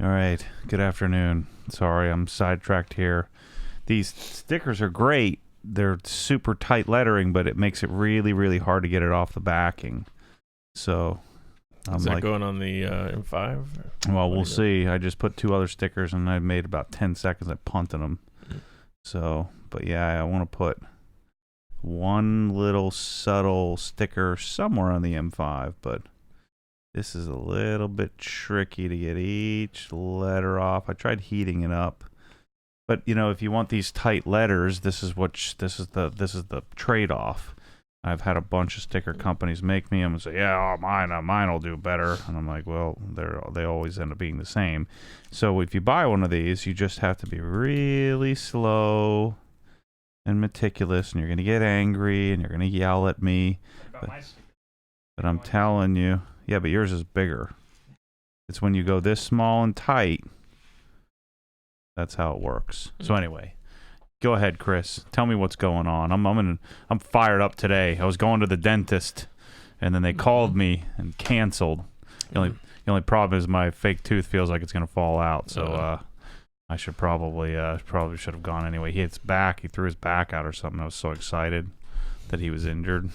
All right. Good afternoon. Sorry, I'm sidetracked here. These stickers are great. They're super tight lettering, but it makes it really, really hard to get it off the backing. So Is that going on the M5? Well, we'll see. I just put 2 other stickers, and I made about 10 seconds at punting them. So, but yeah, I want to put one little subtle sticker somewhere on the M5, but this is a little bit tricky to get each letter off. I tried heating it up, but you know, if you want these tight letters, this is the trade-off. I've had a bunch of sticker companies make me them and say, "Yeah, mine will do better," and I'm like, "Well, they always end up being the same." So if you buy one of these, you just have to be really slow and meticulous, and you're gonna get angry and you're gonna yell at me. But I'm telling you, yeah, but yours is bigger. It's when you go this small and tight. That's how it works. So anyway. Go ahead, Chris. Tell me what's going on. I'm fired up today. I was going to the dentist, and then they called me and canceled. The only problem is my fake tooth feels like it's gonna fall out. So I should probably should have gone anyway. He threw his back out or something. I was so excited that he was injured.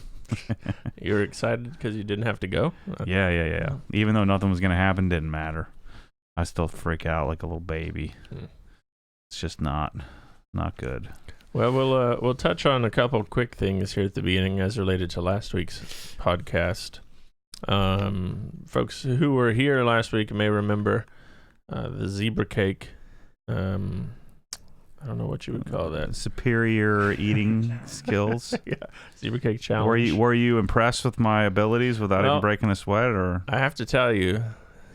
You were excited because you didn't have to go? Yeah. Even though nothing was gonna happen, didn't matter. I still freak out like a little baby. It's just not good. Well, we'll touch on a couple quick things here at the beginning as related to last week's podcast. Folks who were here last week may remember the zebra cake. I don't know what you would call that. Superior eating skills. Yeah, zebra cake challenge. Were you impressed with my abilities without even breaking a sweat, or? I have to tell you,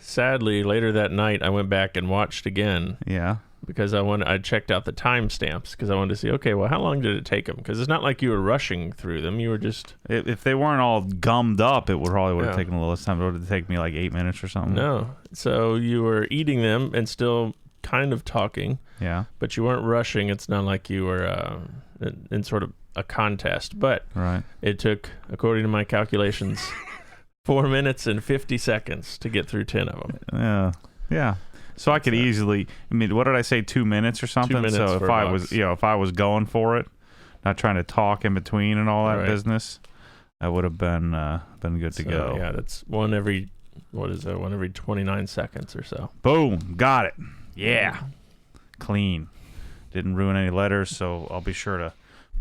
sadly, later that night I went back and watched again. Yeah. Because I checked out the timestamps because I wanted to see, okay, well, how long did it take them? Because it's not like you were rushing through them. You were just... If they weren't all gummed up, it would have taken a little less time. It would have taken me like 8 minutes or something. No. So you were eating them and still kind of talking. Yeah. But you weren't rushing. It's not like you were in sort of a contest. But it took, according to my calculations, 4 minutes and 50 seconds to get through 10 of them. Yeah. So I could easily, what did I say, 2 minutes or something? 2 minutes so for if I was going for it, not trying to talk in between and all that business, I would have been good to go. Yeah, that's one every 29 seconds or so. Boom, got it. Yeah, clean. Didn't ruin any letters, so I'll be sure to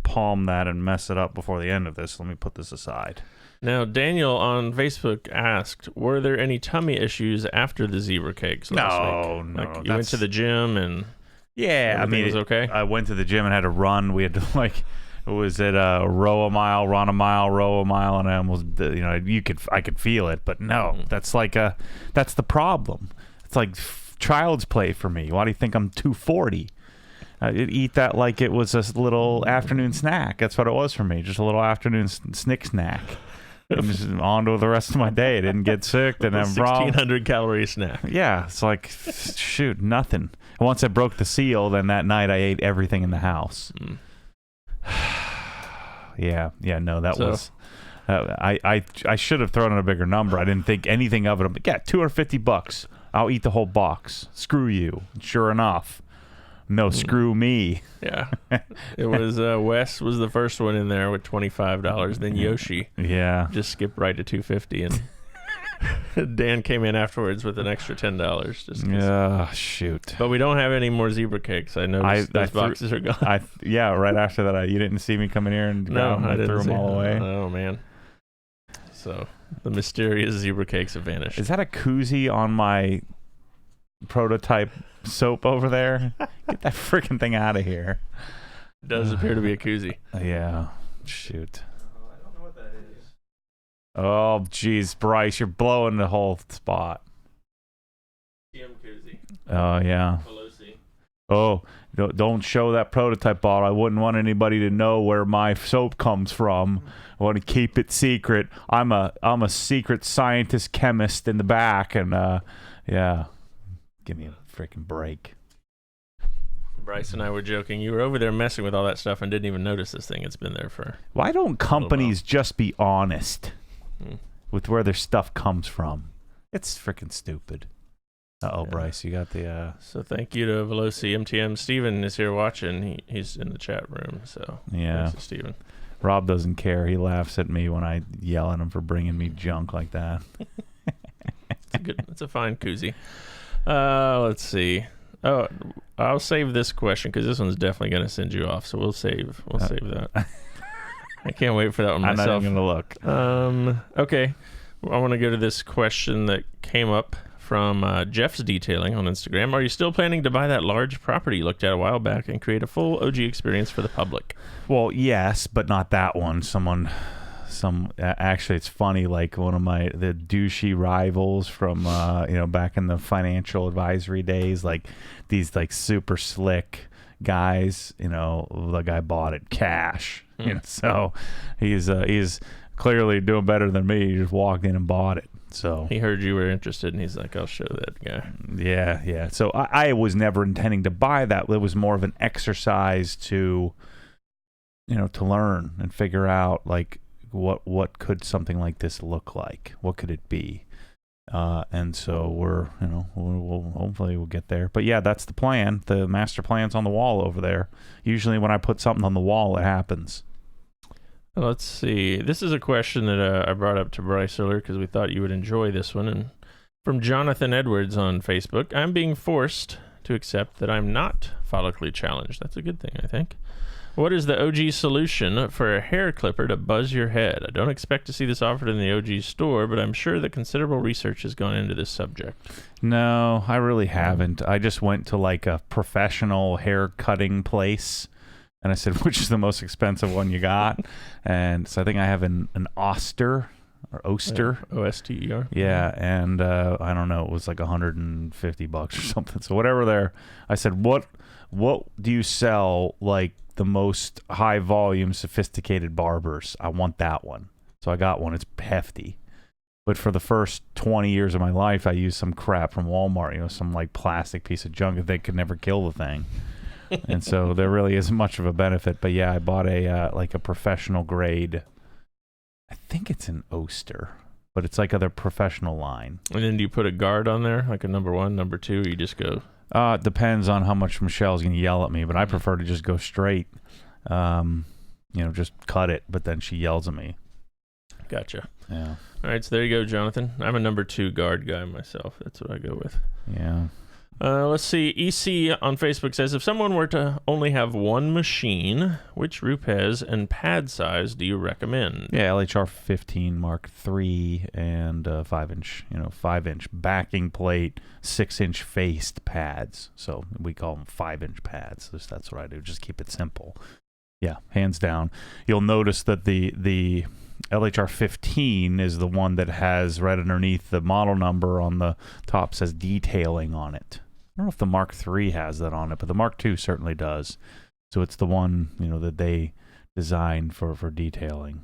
palm that and mess it up before the end of this. Let me put this aside. Now, Daniel on Facebook asked, were there any tummy issues after the zebra cakes last week? No. Like you went to the gym and everything was okay? I went to the gym and had to run. We had to it was at row a mile, run a mile, row a mile, and I almost, I could feel it, but no, that's the problem. It's like child's play for me. Why do you think I'm 240? I'd eat that like it was a little afternoon snack. That's what it was for me, just a little afternoon snack. I'm just on to the rest of my day. I didn't get sick. Didn't have a problem. 1,600 calorie snack. Yeah, it's like, shoot, nothing. Once I broke the seal, then that night I ate everything in the house. That was... I should have thrown in a bigger number. I didn't think anything of it. But yeah, $250. I'll eat the whole box. Screw you. Sure enough. No, screw me. Yeah. It was Wes was the first one in there with $25. Then Yoshi just skipped right to $250, and Dan came in afterwards with an extra $10. Shoot. But we don't have any more zebra cakes. I noticed those boxes are gone. Right after that, you didn't see me coming here and I threw them all away. Oh man. So the mysterious zebra cakes have vanished. Is that a koozie on my prototype soap over there? Get that freaking thing out of here. It does appear to be a koozie. Yeah. Shoot. I don't know what that is. Oh, jeez, Bryce, you're blowing the whole spot. TM koozie. Oh, yeah. Pelosi. Oh, don't show that prototype bottle. I wouldn't want anybody to know where my soap comes from. I want to keep it secret. I'm a secret scientist chemist in the back, and give me a freaking break. Bryce and I were joking. You were over there messing with all that stuff and didn't even notice this thing. It's been there for... Why don't companies just be honest with where their stuff comes from? It's freaking stupid. Uh-oh, Bryce, you got the... So thank you to Veloci MTM. Steven is here watching. He's in the chat room, so Yeah. thanks to Steven. Rob doesn't care. He laughs at me when I yell at him for bringing me junk like that. It's a fine koozie. Let's see. Oh, I'll save this question because this one's definitely going to send you off. So we'll save that. I can't wait for that one myself. I'm not even going to look. Okay. I want to go to this question that came up from Jeff's Detailing on Instagram. Are you still planning to buy that large property you looked at a while back and create a full OG experience for the public? Well, yes, but not that one. Actually, it's funny, like one of the douchey rivals from back in the financial advisory days, like these like super slick guys, the guy bought it cash, so he's clearly doing better than me. He just walked in and bought it. So he heard you were interested, and he's like, "I'll show that guy." Yeah. So I was never intending to buy that. It was more of an exercise to learn and figure out like what could something like this look like? What could it be? And so we'll hopefully we'll get there. But yeah, that's the plan. The master plan's on the wall over there. Usually when I put something on the wall, it happens. Let's see. This is a question that I brought up to Bryce earlier because we thought you would enjoy this one. And from Jonathan Edwards on Facebook, I'm being forced to accept that I'm not follically challenged. That's a good thing, I think. What is the OG solution for a hair clipper to buzz your head? I don't expect to see this offered in the OG store, but I'm sure that considerable research has gone into this subject. No, I really haven't. I just went to like a professional hair cutting place. And I said, which is the most expensive one you got? And so I think I have an Oster or Oster. O-S-T-E-R. Yeah, and I don't know, it was like $150 or something. So whatever there, I said, what do you sell like the most high volume sophisticated barbers? I want that one. So I got one. It's hefty. But for the first 20 years of my life, I used some crap from Walmart, some like plastic piece of junk that they could never kill the thing. And so there really isn't much of a benefit. But yeah, I bought a professional grade. I think it's an Oster, but it's like a professional line. And then do you put a guard on there, like a number 1, number 2, or you just go? It depends on how much Michelle's going to yell at me, but I prefer to just go straight. Just cut it, but then she yells at me. Gotcha. Yeah. All right, so there you go, Jonathan. I'm a number 2 guard guy myself. That's what I go with. Yeah. Let's see. EC on Facebook says, if someone were to only have one machine, which Rupes and pad size do you recommend? Yeah, LHR 15 Mark III and 5-inch backing plate, 6-inch faced pads. So we call them 5-inch pads. That's what I do. Just keep it simple. Yeah, hands down. You'll notice that the LHR 15 is the one that has right underneath the model number on the top says detailing on it. I don't know if the Mark III has that on it, but the Mark II certainly does. So it's the one, that they designed for detailing.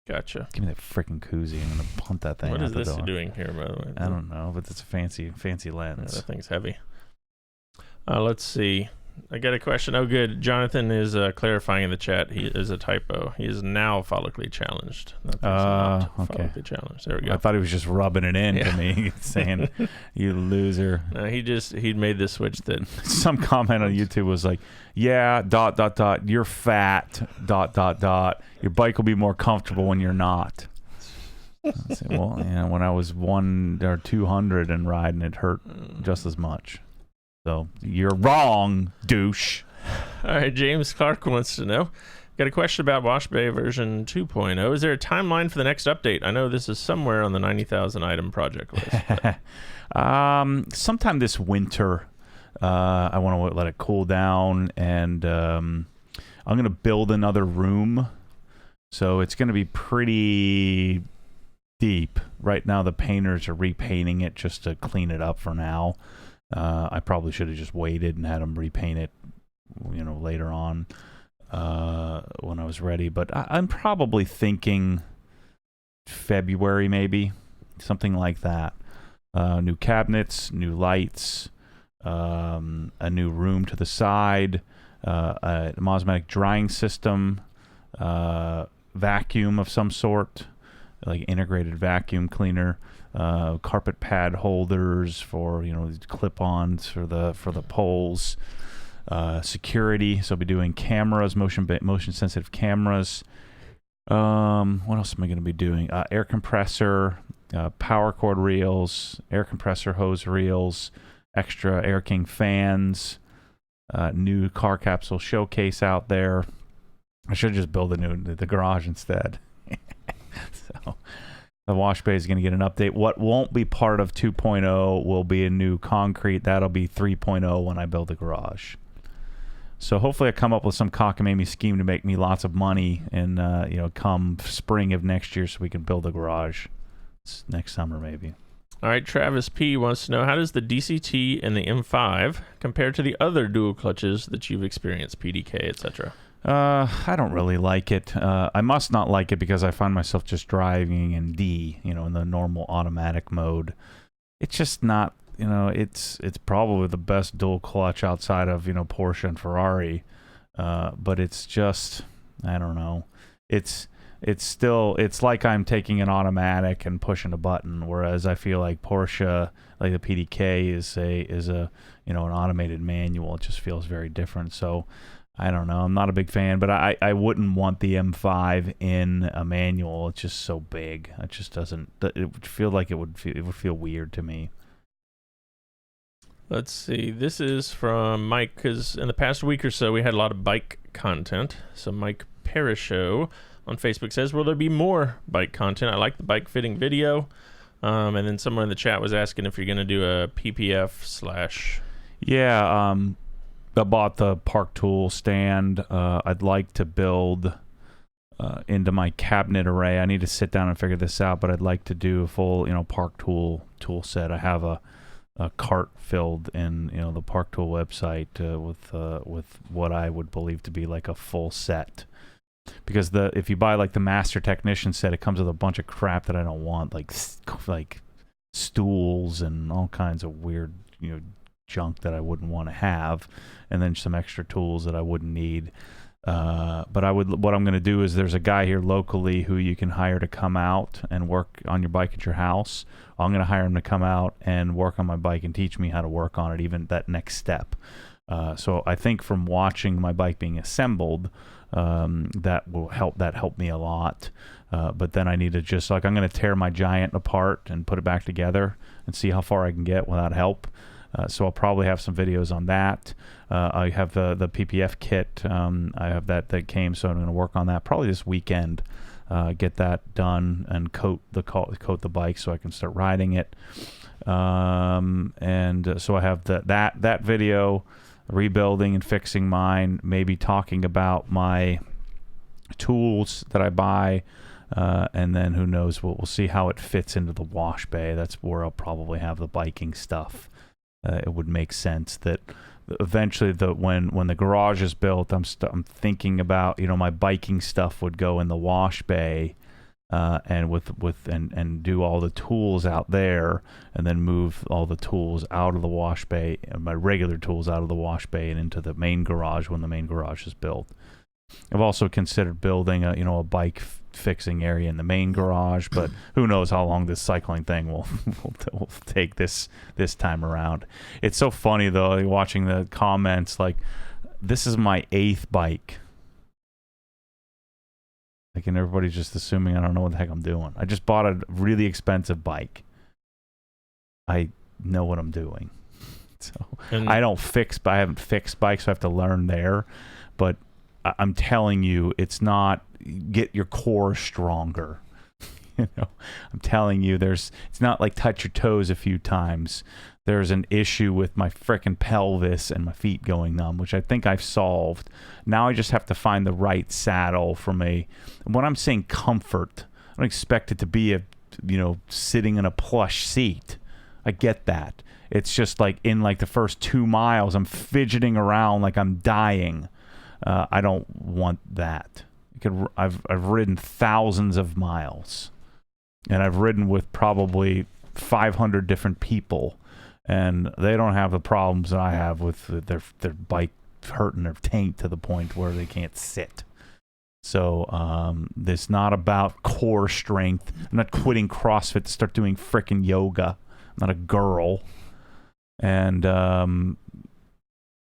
Gotcha. Give me that freaking koozie. I'm going to punt that thing out the door. What is this doing here, by the way? I don't know, but it's a fancy lens. Yeah, that thing's heavy. Let's see. I got a question. Oh, good. Jonathan is clarifying in the chat. He is a typo. He is now follically challenged. Not okay. Follically challenged. There we go. I thought he was just rubbing it in to me, saying, "You loser." No, he'd made this switch that some comment on YouTube was like, "Yeah, ... You're fat ... Your bike will be more comfortable when you're not." I said, well, when I was 100 or 200 and riding, it hurt just as much. So you're wrong, douche. All right, James Clark wants to know. Got a question about Wash Bay version 2.0. Is there a timeline for the next update? I know this is somewhere on the 90,000 item project list. Sometime this winter. I want to let it cool down, and I'm going to build another room. So it's going to be pretty deep. Right now, the painters are repainting it just to clean it up for now. I probably should have just waited and had them repaint it, later on when I was ready. But I'm probably thinking February, maybe something like that. New cabinets, new lights, a new room to the side, a Mosmatic drying system, vacuum of some sort, like integrated vacuum cleaner. carpet pad holders for clip-ons for the poles, security. So I'll be doing cameras, motion sensitive cameras. What else am I going to be doing? Air compressor, power cord reels, air compressor hose reels, extra Air King fans, new car capsule showcase out there. I should just build the garage instead. So the wash bay is going to get an update. What won't be part of 2.0 will be a new concrete. That'll be 3.0 when I build the garage. So hopefully I come up with some cockamamie scheme to make me lots of money and come spring of next year so we can build a garage next summer maybe. All right, Travis P. wants to know, how does the DCT and the M5 compare to the other dual clutches that you've experienced, PDK, etc.? I don't really like it. I must not like it because I find myself just driving in D, in the normal automatic mode. It's just not, it's probably the best dual clutch outside of, Porsche and Ferrari. But it's just, I don't know. It's like I'm taking an automatic and pushing a button, whereas I feel like Porsche, like the PDK is a an automated manual. It just feels very different. So I don't know. I'm not a big fan, but I wouldn't want the M5 in a manual. It's just so big. It just doesn't. It would feel like it would feel weird to me. Let's see. This is from Mike, because in the past week or so we had a lot of bike content. So Mike Perishow on Facebook says, will there be more bike content? I like the bike fitting video. And then someone in the chat was asking if you're going to do a PPF / Yeah, I bought the Park Tool stand. I'd like to build into my cabinet array. I need to sit down and figure this out, but I'd like to do a full, Park Tool set. I have a cart filled in, the Park Tool website with what I would believe to be like a full set. Because if you buy like the Master Technician set, it comes with a bunch of crap that I don't want, like stools and all kinds of weird, junk that I wouldn't want to have, and then some extra tools that I wouldn't need. But what I'm going to do is there's a guy here locally who you can hire to come out and work on your bike at your house. I'm going to hire him to come out and work on my bike and teach me how to work on it, even that next step. So I think from watching my bike being assembled, that helped me a lot. But then I need to just, I'm going to tear my Giant apart and put it back together and see how far I can get without help. So I'll probably have some videos on that. I have the PPF kit. I have that came, so I'm going to work on that probably this weekend. Get that done and coat the bike so I can start riding it. And so I have that video, rebuilding and fixing mine. Maybe talking about my tools that I buy. And then who knows? We'll see how it fits into the wash bay. That's where I'll probably have the biking stuff. It would make sense that eventually, when the garage is built, I'm thinking about my biking stuff would go in the wash bay, and do all the tools out there, and then move all the tools out of the wash bay, my regular tools out of the wash bay and into the main garage when the main garage is built. I've also considered building a bike fixing area in the main garage, but who knows how long this cycling thing will take this time around. It's so funny though, watching the comments, like, this is my 8th bike. Like, and everybody's just assuming I don't know what the heck I'm doing. I just bought a really expensive bike. I know what I'm doing. So I haven't fixed bikes, so I have to learn there. But I'm telling you, it's not get your core stronger. I'm telling you, it's not like touch your toes a few times. There's an issue with my frickin' pelvis and my feet going numb, which I think I've solved. Now I just have to find the right saddle when I'm saying comfort, I don't expect it to be sitting in a plush seat. I get that. It's just like in the first 2 miles, I'm fidgeting around like I'm dying. I don't want that. I've ridden thousands of miles, and I've ridden with probably 500 different people, and they don't have the problems that I have with their bike hurting their taint to the point where they can't sit. So this not about core strength. I'm not quitting CrossFit to start doing frickin' yoga. I'm not a girl. And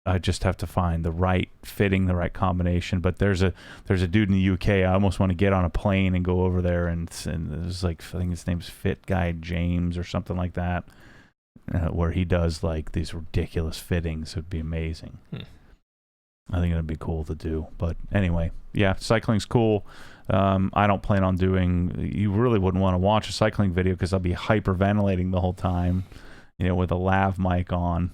I just have to find the right fitting, the right combination. But there's a dude in the UK. I almost want to get on a plane and go over there, and there's like, I think his name's Fit Guy James or something like that, where he does like these ridiculous fittings. It'd be amazing. I think it'd be cool to do. But anyway, yeah, cycling's cool. I don't plan on doing. You really wouldn't want to watch a cycling video because I'll be hyperventilating the whole time, with a lav mic on.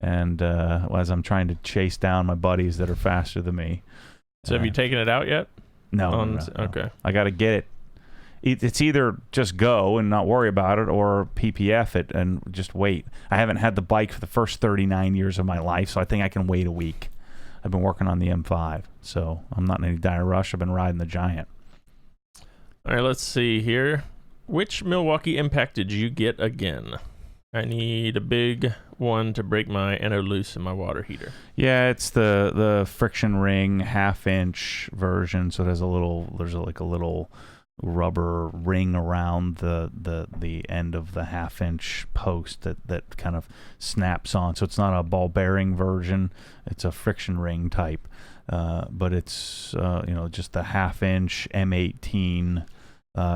And as I'm trying to chase down my buddies that are faster than me. So have you taken it out yet? No. Okay. I got to get it. It's either just go and not worry about it, or PPF it and just wait. I haven't had the bike for the first 39 years of my life, so I think I can wait a week. I've been working on the M5, so I'm not in any dire rush. I've been riding the Giant. All right, let's see here. Which Milwaukee impact did you get again? I need a big one to break my NO loose in my water heater. Yeah, it's the friction ring 1/2-inch version, so there's a little rubber ring around the end of the 1/2-inch post that kind of snaps on. So it's not a ball bearing version, it's a friction ring type, but it's just the 1/2-inch M18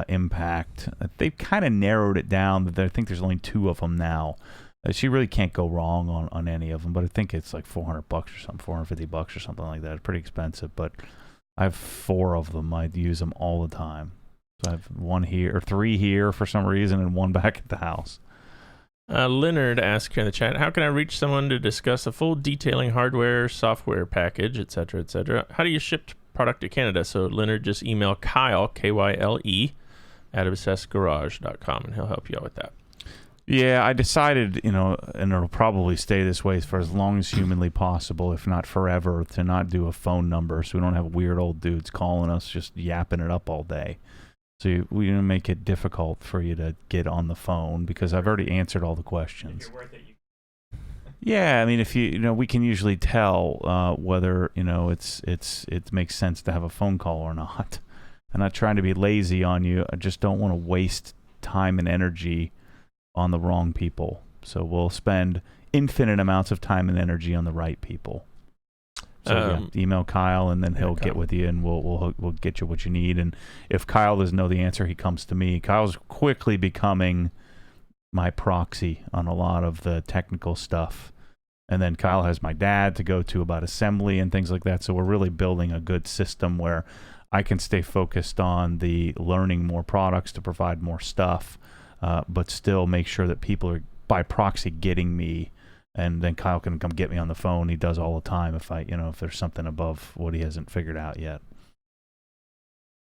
impact. They've kind of narrowed it down. I think there's only 2 of them now. She really can't go wrong on any of them, but I think it's like $400 or something, $450 or something like that. It's pretty expensive, but I have 4 of them. I use them all the time. So I have 1 here, or 3 here for some reason, and 1 back at the house. Leonard asked here in the chat, how can I reach someone to discuss a full detailing hardware, software package, etc., etc.? How do you ship product to Canada? So Leonard, just email Kyle, Kyle, at obsessedgarage.com, and he'll help you out with that. Yeah, I decided, and it'll probably stay this way for as long as humanly possible, if not forever, to not do a phone number, so we don't have weird old dudes calling us just yapping it up all day. So we're going to make it difficult for you to get on the phone, because I've already answered all the questions. If you're worth it, yeah, I mean, if we can usually tell whether it makes sense to have a phone call or not. I'm not trying to be lazy on you. I just don't want to waste time and energy on the wrong people. So we'll spend infinite amounts of time and energy on the right people. So email Kyle, and then he'll get with you, and we'll get you what you need. And if Kyle doesn't know the answer, he comes to me. Kyle's quickly becoming my proxy on a lot of the technical stuff. And then Kyle has my dad to go to about assembly and things like that. So we're really building a good system where I can stay focused on the learning more products to provide more stuff, but still make sure that people are by proxy getting me. And then Kyle can come get me on the phone. He does all the time if there's something above what he hasn't figured out yet.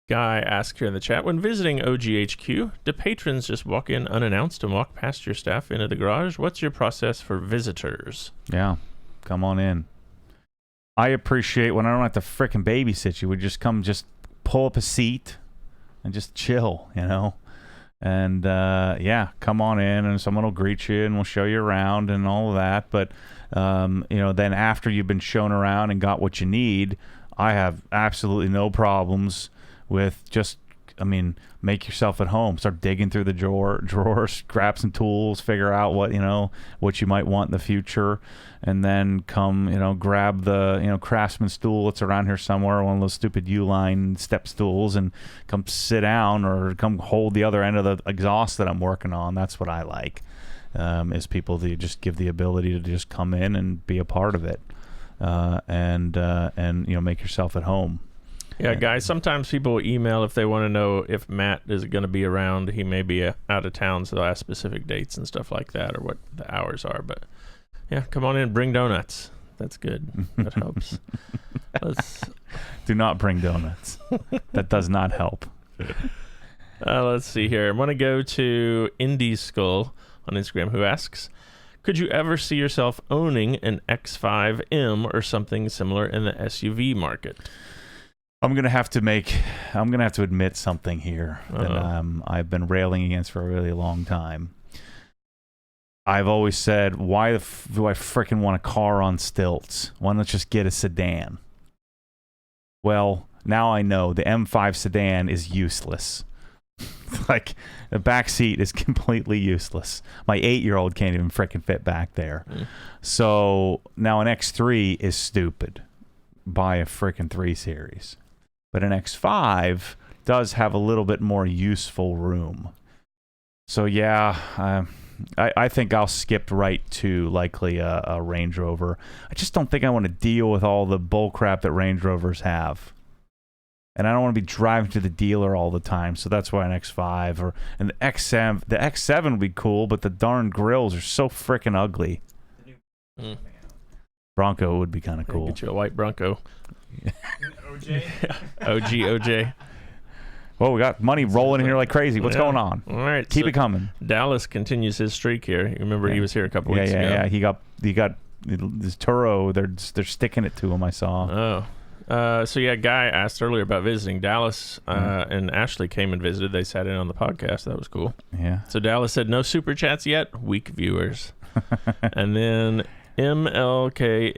Guy asked here in the chat, when visiting OGHQ, do patrons just walk in unannounced and walk past your staff into the garage? What's your process for visitors? Yeah, come on in. I appreciate when I don't have to frickin' babysit you. We just come, just pull up a seat and just chill, And come on in, and someone will greet you, and we'll show you around and all of that. But then after you've been shown around and got what you need, I have absolutely no problems with just, make yourself at home. Start digging through the drawers, grab some tools, figure out what you might want in the future, and then come, grab the, Craftsman stool that's around here somewhere, one of those stupid U-line step stools, and come sit down or come hold the other end of the exhaust that I'm working on. That's what I like, is people to just give the ability to just come in and be a part of it, and make yourself at home. Yeah, guys, sometimes people email if they want to know if Matt is going to be around. He may be out of town, so they'll ask specific dates and stuff like that, or what the hours are. But yeah, come on in, bring donuts. That's good. That helps. Do not bring donuts. That does not help. Let's see here. I want to go to Indie Skull on Instagram, who asks, could you ever see yourself owning an X5M or something similar in the SUV market? I'm gonna have to admit something here that I've been railing against for a really long time. I've always said, why do I frickin' want a car on stilts? Why not just get a sedan? Well, Now I know the M5 sedan is useless. Like, the back seat is completely useless. My 8-year-old can't even frickin' fit back there. So now an X3 is stupid. Buy a frickin' 3 Series. But an X5 does have a little bit more useful room. So yeah, I think I'll skip right to likely a Range Rover. I just don't think I want to deal with all the bull crap that Range Rovers have. And I don't want to be driving to the dealer all the time, so that's why an X5 and the X7. The X7 would be cool, but the darn grills are so freaking ugly. Bronco would be kind of cool. Get you a white Bronco. OJ. OJ. Well, we got money rolling in here like crazy. What's going on? All right, Keep it coming. Dallas continues his streak here. You remember he was here a couple weeks ago. Yeah. He got this Turo. They're sticking it to him. I saw. So yeah, Guy asked earlier about visiting Dallas, and Ashley came and visited. They sat in on the podcast. That was cool. Yeah. So Dallas said, no super chats yet. Weak viewers. And then MLK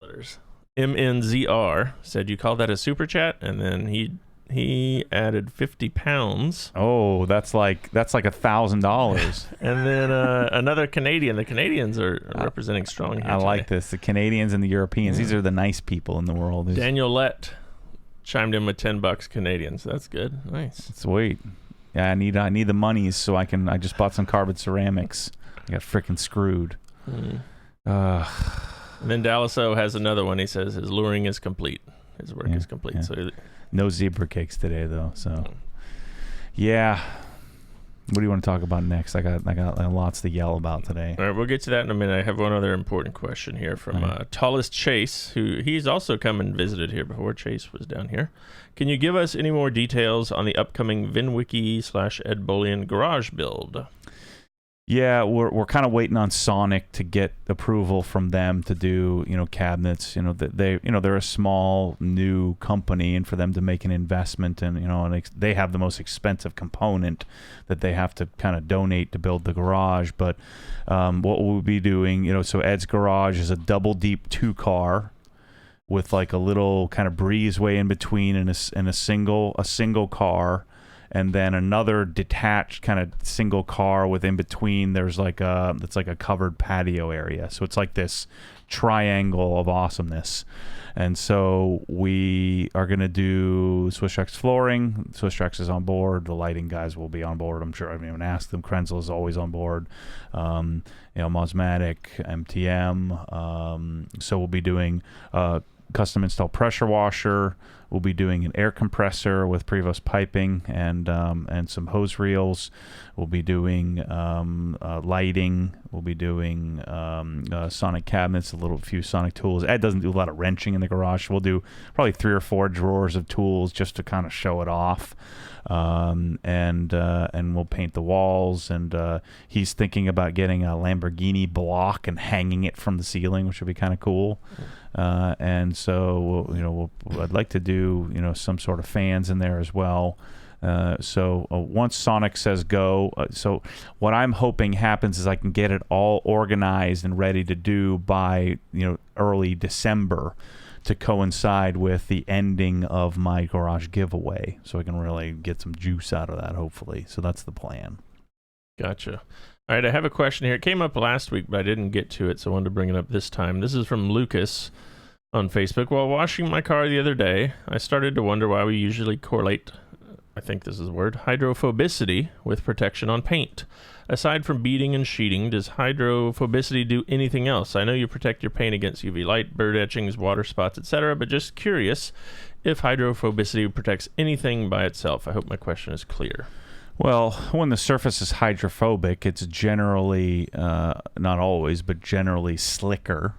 letters. MNZR said, you call that a super chat? And then he added 50 pounds. Oh, that's like $1,000. And then another Canadian. The Canadians are representing strong here I like this. The Canadians and the Europeans. These are the nice people in the world. Daniel Lett chimed in with $10 Canadian. So that's good. Nice. Sweet. Yeah, I need the monies so I just bought some carbon ceramics. I got freaking screwed. And then Dallas O has another one. He says his luring is complete. His work is complete. Yeah. So no zebra cakes today though. So yeah. What do you want to talk about next? I got lots to yell about today. All right, we'll get to that in a minute. I have one other important question here from Tallest Chase, who he's also come and visited here before. Chase was down here. Can you give us any more details on the upcoming VinWiki / Ed Bolian garage build? Yeah, we're kind of waiting on Sonic to get approval from them to do, cabinets. They're a small new company, and for them to make an investment and they have the most expensive component that they have to kind of donate to build the garage. But what we'll be doing, so Ed's garage is a double deep 2-car with like a little kind of breezeway in between and a single car. And then another detached kind of single car with in between. There's it's like a covered patio area. So it's like this triangle of awesomeness. And so we are going to do Swisstrax flooring. Swisstrax is on board. The lighting guys will be on board. I'm sure. I mean, ask them. Krenzel is always on board. Mosmatic, MTM. So we'll be doing custom install pressure washer. We'll be doing an air compressor with Prevost piping and some hose reels. We'll be doing lighting. We'll be doing Sonic cabinets, a few Sonic tools. Ed doesn't do a lot of wrenching in the garage. We'll do probably 3 or 4 drawers of tools just to kind of show it off. And we'll paint the walls. And he's thinking about getting a Lamborghini block and hanging it from the ceiling, which would be kind of cool. And so I'd like to do some sort of fans in there as well. So once Sonic says go, so what I'm hoping happens is I can get it all organized and ready to do by early December to coincide with the ending of my garage giveaway, so I can really get some juice out of that, hopefully. So that's the plan. Gotcha. All right, I have a question here. It came up last week, but I didn't get to it, so I wanted to bring it up this time. This is from Lucas on Facebook. While washing my car the other day, I started to wonder why we usually correlate, I think this is the word, hydrophobicity with protection on paint. Aside from beading and sheeting, does hydrophobicity do anything else? I know you protect your paint against UV light, bird etchings, water spots, etc., but just curious if hydrophobicity protects anything by itself. I hope my question is clear. Well, when the surface is hydrophobic, it's generally, not always, but generally slicker.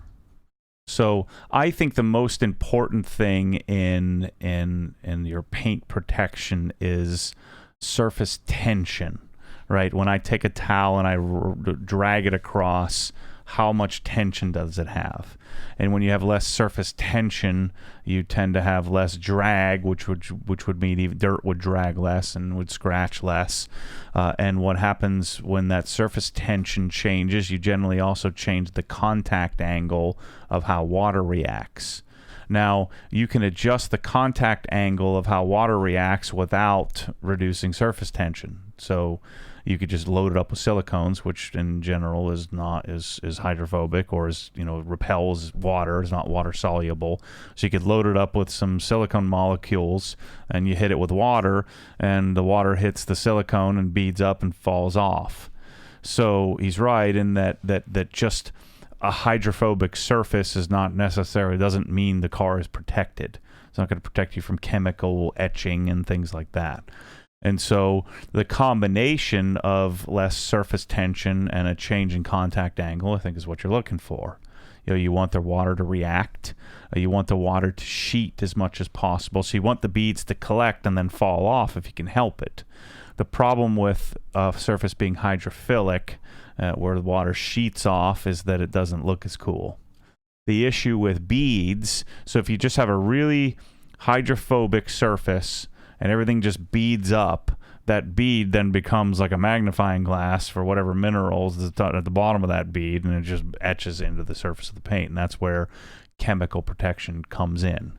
So I think the most important thing in your paint protection is surface tension, right? When I take a towel and I drag it across, how much tension does it have? And when you have less surface tension, you tend to have less drag, which would mean even dirt would drag less and would scratch less. And what happens when that surface tension changes, you generally also change the contact angle of how water reacts. Now, you can adjust the contact angle of how water reacts without reducing surface tension. So you could just load it up with silicones, which in general is hydrophobic, or repels water, is not water soluble. So you could load it up with some silicone molecules, and you hit it with water, and the water hits the silicone and beads up and falls off. So he's right in that just a hydrophobic surface is not necessarily, doesn't mean the car is protected. It's not going to protect you from chemical etching and things like that. And so the combination of less surface tension and a change in contact angle, I think, is what you're looking for. You want the water to react. You want the water to sheet as much as possible. So you want the beads to collect and then fall off if you can help it. The problem with a surface being hydrophilic, where the water sheets off, is that it doesn't look as cool. The issue with beads, so if you just have a really hydrophobic surface and everything just beads up, that bead then becomes like a magnifying glass for whatever minerals that's at the bottom of that bead, and it just etches into the surface of the paint. And that's where chemical protection comes in.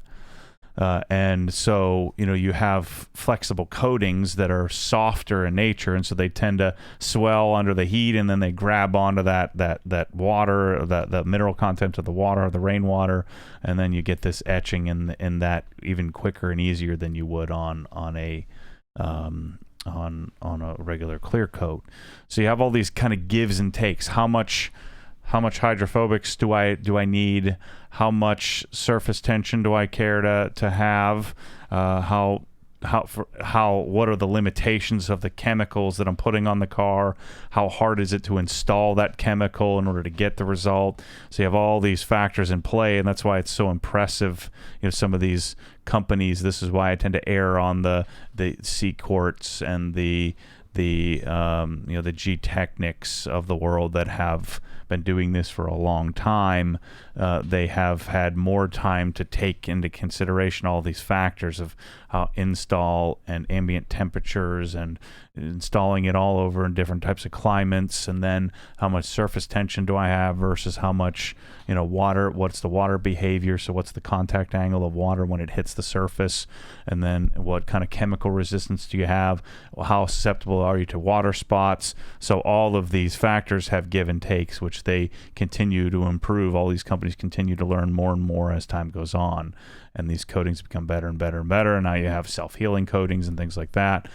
And so, you have flexible coatings that are softer in nature, and so they tend to swell under the heat, and then they grab onto that water, the mineral content of the water, the rainwater, and then you get this etching in that even quicker and easier than you would on a regular clear coat. So you have all these kind of gives and takes. How much hydrophobics do I need? How much surface tension do I care to have? What are the limitations of the chemicals that I'm putting on the car? How hard is it to install that chemical in order to get the result? So you have all these factors in play, and that's why it's so impressive. Some of these companies, this is why I tend to err on the C-Quartz and the G-Technics of the world that have been doing this for a long time. They have had more time to take into consideration all these factors of how install and ambient temperatures and installing it all over in different types of climates, and then how much surface tension do I have versus how much water, what's the water behavior, so what's the contact angle of water when it hits the surface, and then what kind of chemical resistance do you have, how susceptible are you to water spots. So all of these factors have give and takes, which they continue to improve. All these companies continue to learn more and more as time goes on, and these coatings become better and better and better, and now you have self-healing coatings and things like that.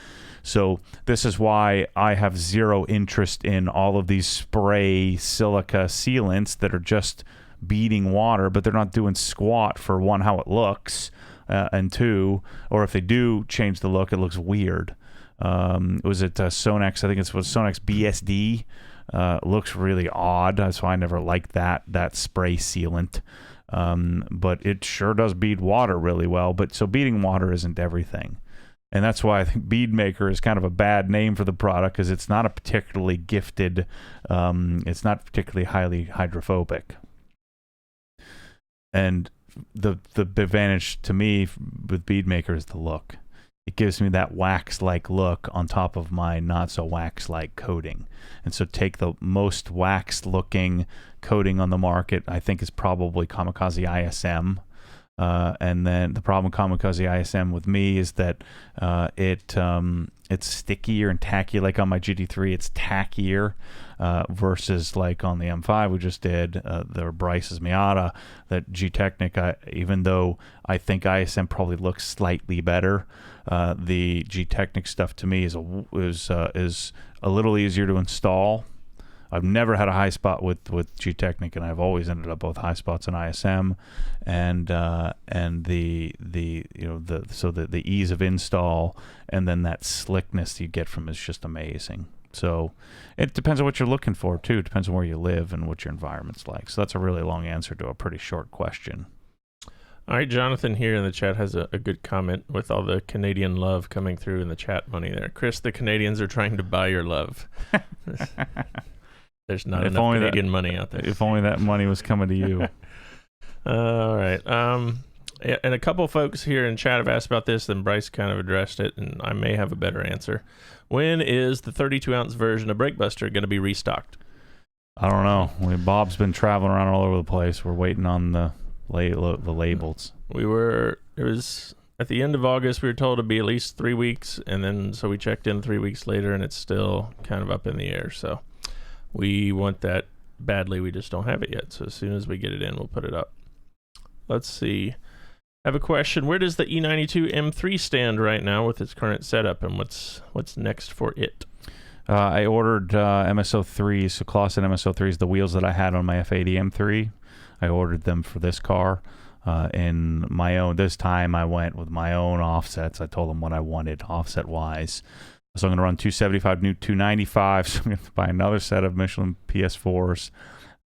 So this is why I have zero interest in all of these spray silica sealants that are just beading water, but they're not doing squat for one, how it looks, and two, or if they do change the look, it looks weird. Was it Sonex? I think it was Sonex BSD. Looks really odd. That's why I never liked that spray sealant. But it sure does bead water really well. But so beading water isn't everything. And that's why I think bead maker is kind of a bad name for the product, because it's not a particularly gifted, it's not particularly highly hydrophobic. And the advantage to me with bead maker is the look. It gives me that wax-like look on top of my not-so-wax-like coating. And so take the most wax-looking coating on the market, I think is probably Kamikaze ISM. And then the problem with Kamikaze ISM with me is that it's stickier and tacky. Like on my GT3, it's tackier versus like on the M5 we just did, the Bryce's Miata, that G-Technic, even though I think ISM probably looks slightly better, the G-Technic stuff to me is a little easier to install. I've never had a high spot with G-Technic, and I've always ended up both high spots and ISM, and the ease of install and then that slickness you get from it is just amazing. So it depends on what you're looking for too. It depends on where you live and what your environment's like. So that's a really long answer to a pretty short question. All right, Jonathan here in the chat has a good comment with all the Canadian love coming through in the chat money there. Chris, the Canadians are trying to buy your love. There's not enough Canadian money out there. If only that money was coming to you. All right. And a couple folks here in chat have asked about this, and Bryce kind of addressed it, and I may have a better answer. When is the 32-ounce version of BrakeBuster going to be restocked? I don't know. Bob's been traveling around all over the place. We're waiting on the the labels. It was at the end of August, we were told it'd be at least 3 weeks, and then so we checked in 3 weeks later, and it's still kind of up in the air. So we want that badly. We just don't have it yet. So as soon as we get it in, we'll put it up. Let's see. I have a question. Where does the E92 M3 stand right now with its current setup, and what's next for it? I ordered MSO3s, so Clausen MSO3s, the wheels that I had on my F80 M3. I ordered them for this car. In my own, this time I went with my own offsets. I told them what I wanted offset wise. So I'm going to run 275 new 295. So I'm going to buy another set of Michelin PS4s.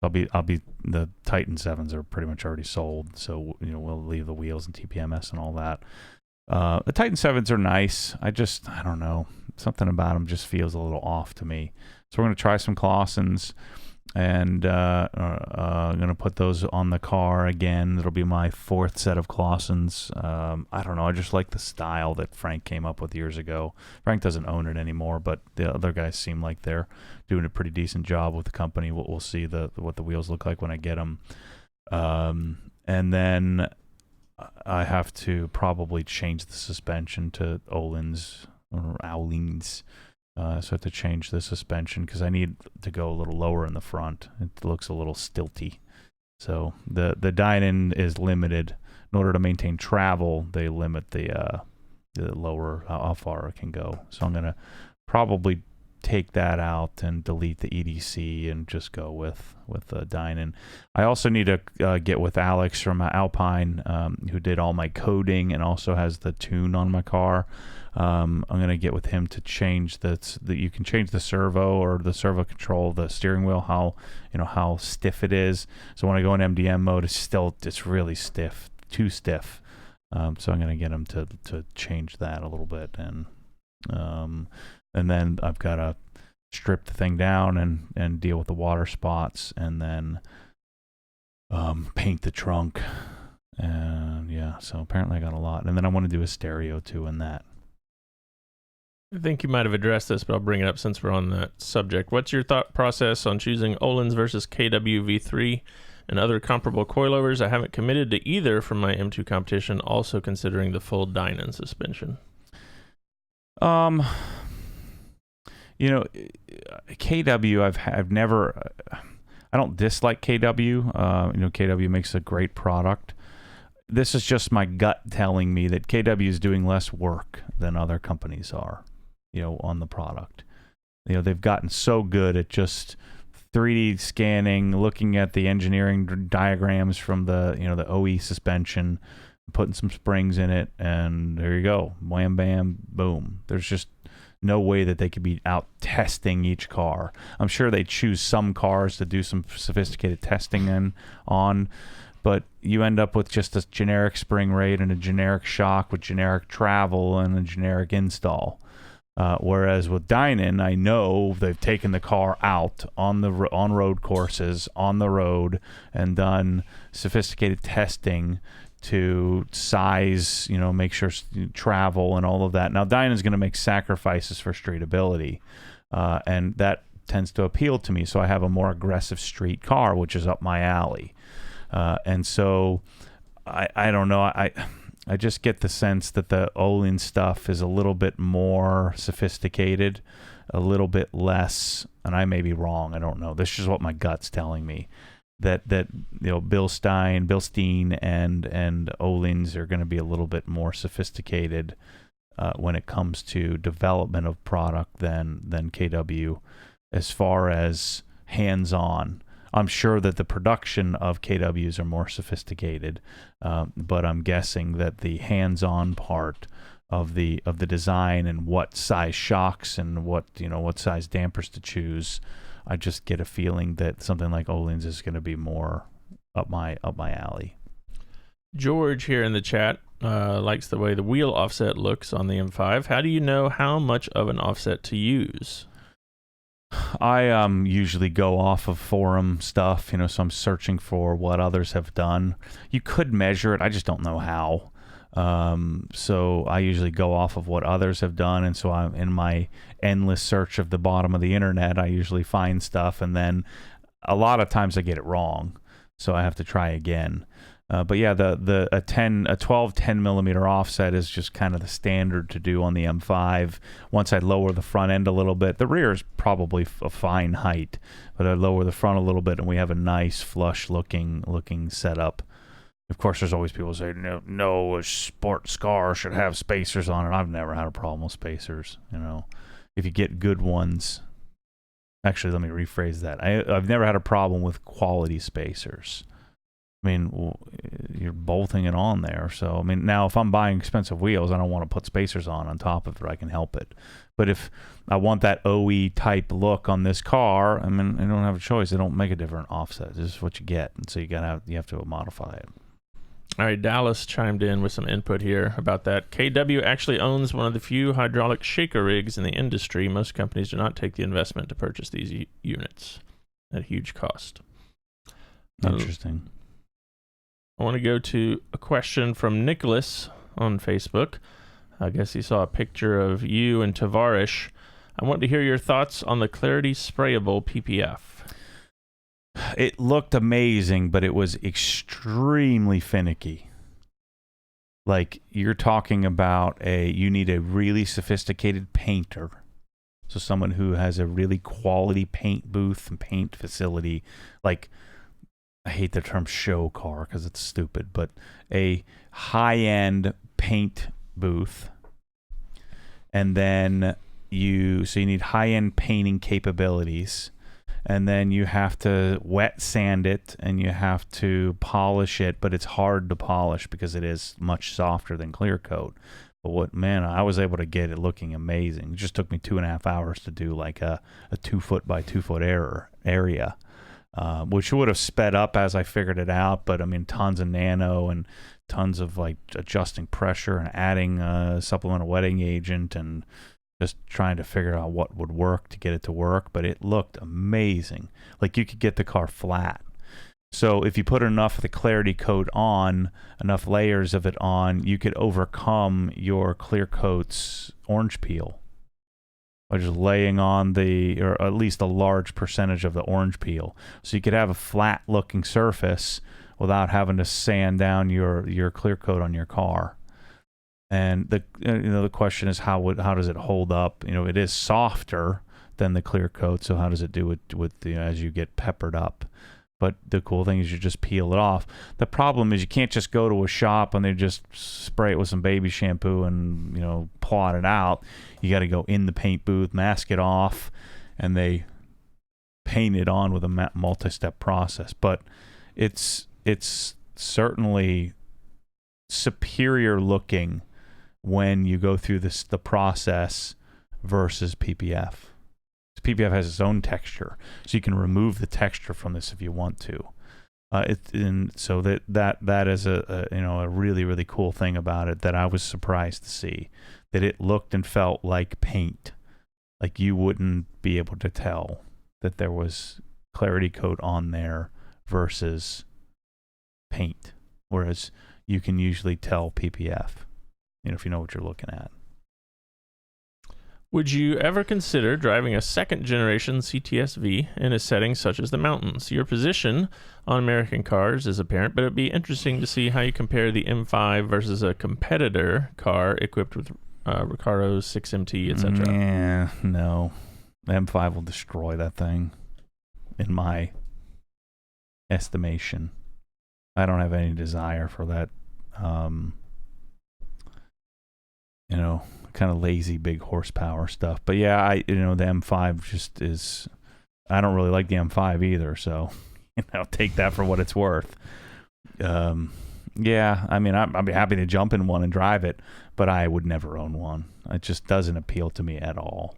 I'll be the Titan 7s are pretty much already sold. So we'll leave the wheels and TPMS and all that. The Titan 7s are nice. I don't know. Something about them just feels a little off to me. So we're going to try some Clausens. And I'm going to put those on the car again. It'll be my 4th set of Clausens. I don't know. I just like the style that Frank came up with years ago. Frank doesn't own it anymore, but the other guys seem like they're doing a pretty decent job with the company. We'll see what the wheels look like when I get them. And then I have to probably change the suspension to Öhlins or Öhlins. So I have to change the suspension because I need to go a little lower in the front. It looks a little stilty. So the Dynon is limited. In order to maintain travel, they limit the lower how far it can go. So I'm gonna probably take that out and delete the EDC and just go with the Dynon. I also need to get with Alex from Alpine, who did all my coding and also has the tune on my car. I'm gonna get with him to change that you can change the servo or the servo control, the steering wheel, how stiff it is. So when I go in MDM mode, it's really stiff, too stiff. So I'm gonna get him to change that a little bit, and then I've got to strip the thing down and deal with the water spots, and then paint the trunk. And yeah, so apparently I got a lot, and then I want to do a stereo too in that. I think you might have addressed this, but I'll bring it up since we're on that subject. What's your thought process on choosing Öhlins versus KW V3 and other comparable coilovers? I haven't committed to either from my M2 competition, also considering the full Dynon suspension. KW, I've never, I don't dislike KW. KW makes a great product. This is just my gut telling me that KW is doing less work than other companies are, on the product. They've gotten so good at just 3D scanning, looking at the engineering diagrams from the OE suspension, putting some springs in it, and there you go. Wham, bam, boom. There's just no way that they could be out testing each car. I'm sure they choose some cars to do some sophisticated testing on, but you end up with just a generic spring rate and a generic shock with generic travel and a generic install. Whereas with Dynon, I know they've taken the car out on road courses, on the road, and done sophisticated testing to size, make sure travel and all of that. Now, Dynon's going to make sacrifices for streetability, and that tends to appeal to me. So I have a more aggressive street car, which is up my alley. And so I don't know. I just get the sense that the Öhlins stuff is a little bit more sophisticated, a little bit less, and I may be wrong. I don't know. This is what my gut's telling me. That Bilstein and Öhlins are going to be a little bit more sophisticated when it comes to development of product than KW, as far as hands-on. I'm sure that the production of KWs are more sophisticated, but I'm guessing that the hands-on part of the design and what size shocks and what size dampers to choose, I just get a feeling that something like Öhlins is going to be more up my alley. George here in the chat likes the way the wheel offset looks on the M5. How do you know how much of an offset to use? I usually go off of forum stuff, so I'm searching for what others have done. You could measure it, I just don't know how. So I usually go off of what others have done, and so I'm in my endless search of the bottom of the internet. I usually find stuff, and then a lot of times I get it wrong, so I have to try again. But yeah, a 12 10 millimeter offset is just kind of the standard to do on the M5. Once I lower the front end a little bit, the rear is probably a fine height, but I lower the front a little bit, and we have a nice flush looking setup. Of course, there's always people who say no, a sports car should have spacers on it. I've never had a problem with spacers. If you get good ones. Actually, let me rephrase that. I've never had a problem with quality spacers. I mean, you're bolting it on there. So, I mean, now if I'm buying expensive wheels, I don't want to put spacers on top of it. I can help it. But if I want that OE type look on this car, I mean, I don't have a choice. They don't make a different offset. This is what you get. And so you have to modify it. All right, Dallas chimed in with some input here about that. KW actually owns one of the few hydraulic shaker rigs in the industry. Most companies do not take the investment to purchase these units at huge cost. Interesting. I want to go to a question from Nicholas on Facebook. I guess he saw a picture of you and Tovarisch. I want to hear your thoughts on the Clarity Sprayable PPF. It looked amazing, but it was extremely finicky. Like, you're talking about you need a really sophisticated painter. So someone who has a really quality paint booth and paint facility. Like, I hate the term show car because it's stupid, but a high-end paint booth. And then you need high-end painting capabilities. And then you have to wet sand it and you have to polish it, but it's hard to polish because it is much softer than clear coat. But I was able to get it looking amazing. It just took me 2.5 hours to do like a 2 foot by 2 foot area, which would have sped up as I figured it out. But I mean, tons of nano and tons of like adjusting pressure and adding supplemental wetting agent and just trying to figure out what would work to get it to work. But it looked amazing. Like, you could get the car flat. So if you put enough of the clarity coat on, enough layers of it on, you could overcome your clear coat's orange peel by just laying on or at least a large percentage of the orange peel. So you could have a flat looking surface without having to sand down your clear coat on your car. And the question is how does it hold up? It is softer than the clear coat, so how does it do it with as you get peppered up? But the cool thing is you just peel it off. The problem is you can't just go to a shop and they just spray it with some baby shampoo and plot it out. You got to go in the paint booth, mask it off, and they paint it on with a multi-step process. But it's certainly superior looking when you go through the process versus PPF. PPF has its own texture, so you can remove the texture from this if you want to. So that is a really, really cool thing about it that I was surprised to see, that it looked and felt like paint. Like, you wouldn't be able to tell that there was clarity coat on there versus paint, whereas you can usually tell PPF. If you know what you're looking at. Would you ever consider driving a second-generation CTS-V in a setting such as the mountains? Your position on American cars is apparent, but it'd be interesting to see how you compare the M5 versus a competitor car equipped with Recaro 6MT, etc. Yeah, no. The M5 will destroy that thing, in my estimation. I don't have any desire for that. Kind of lazy big horsepower stuff. But yeah, the M5 just is, I don't really like the M5 either, so take that for what it's worth. Yeah, I mean, I'd be happy to jump in one and drive it, but I would never own one. It just doesn't appeal to me at all,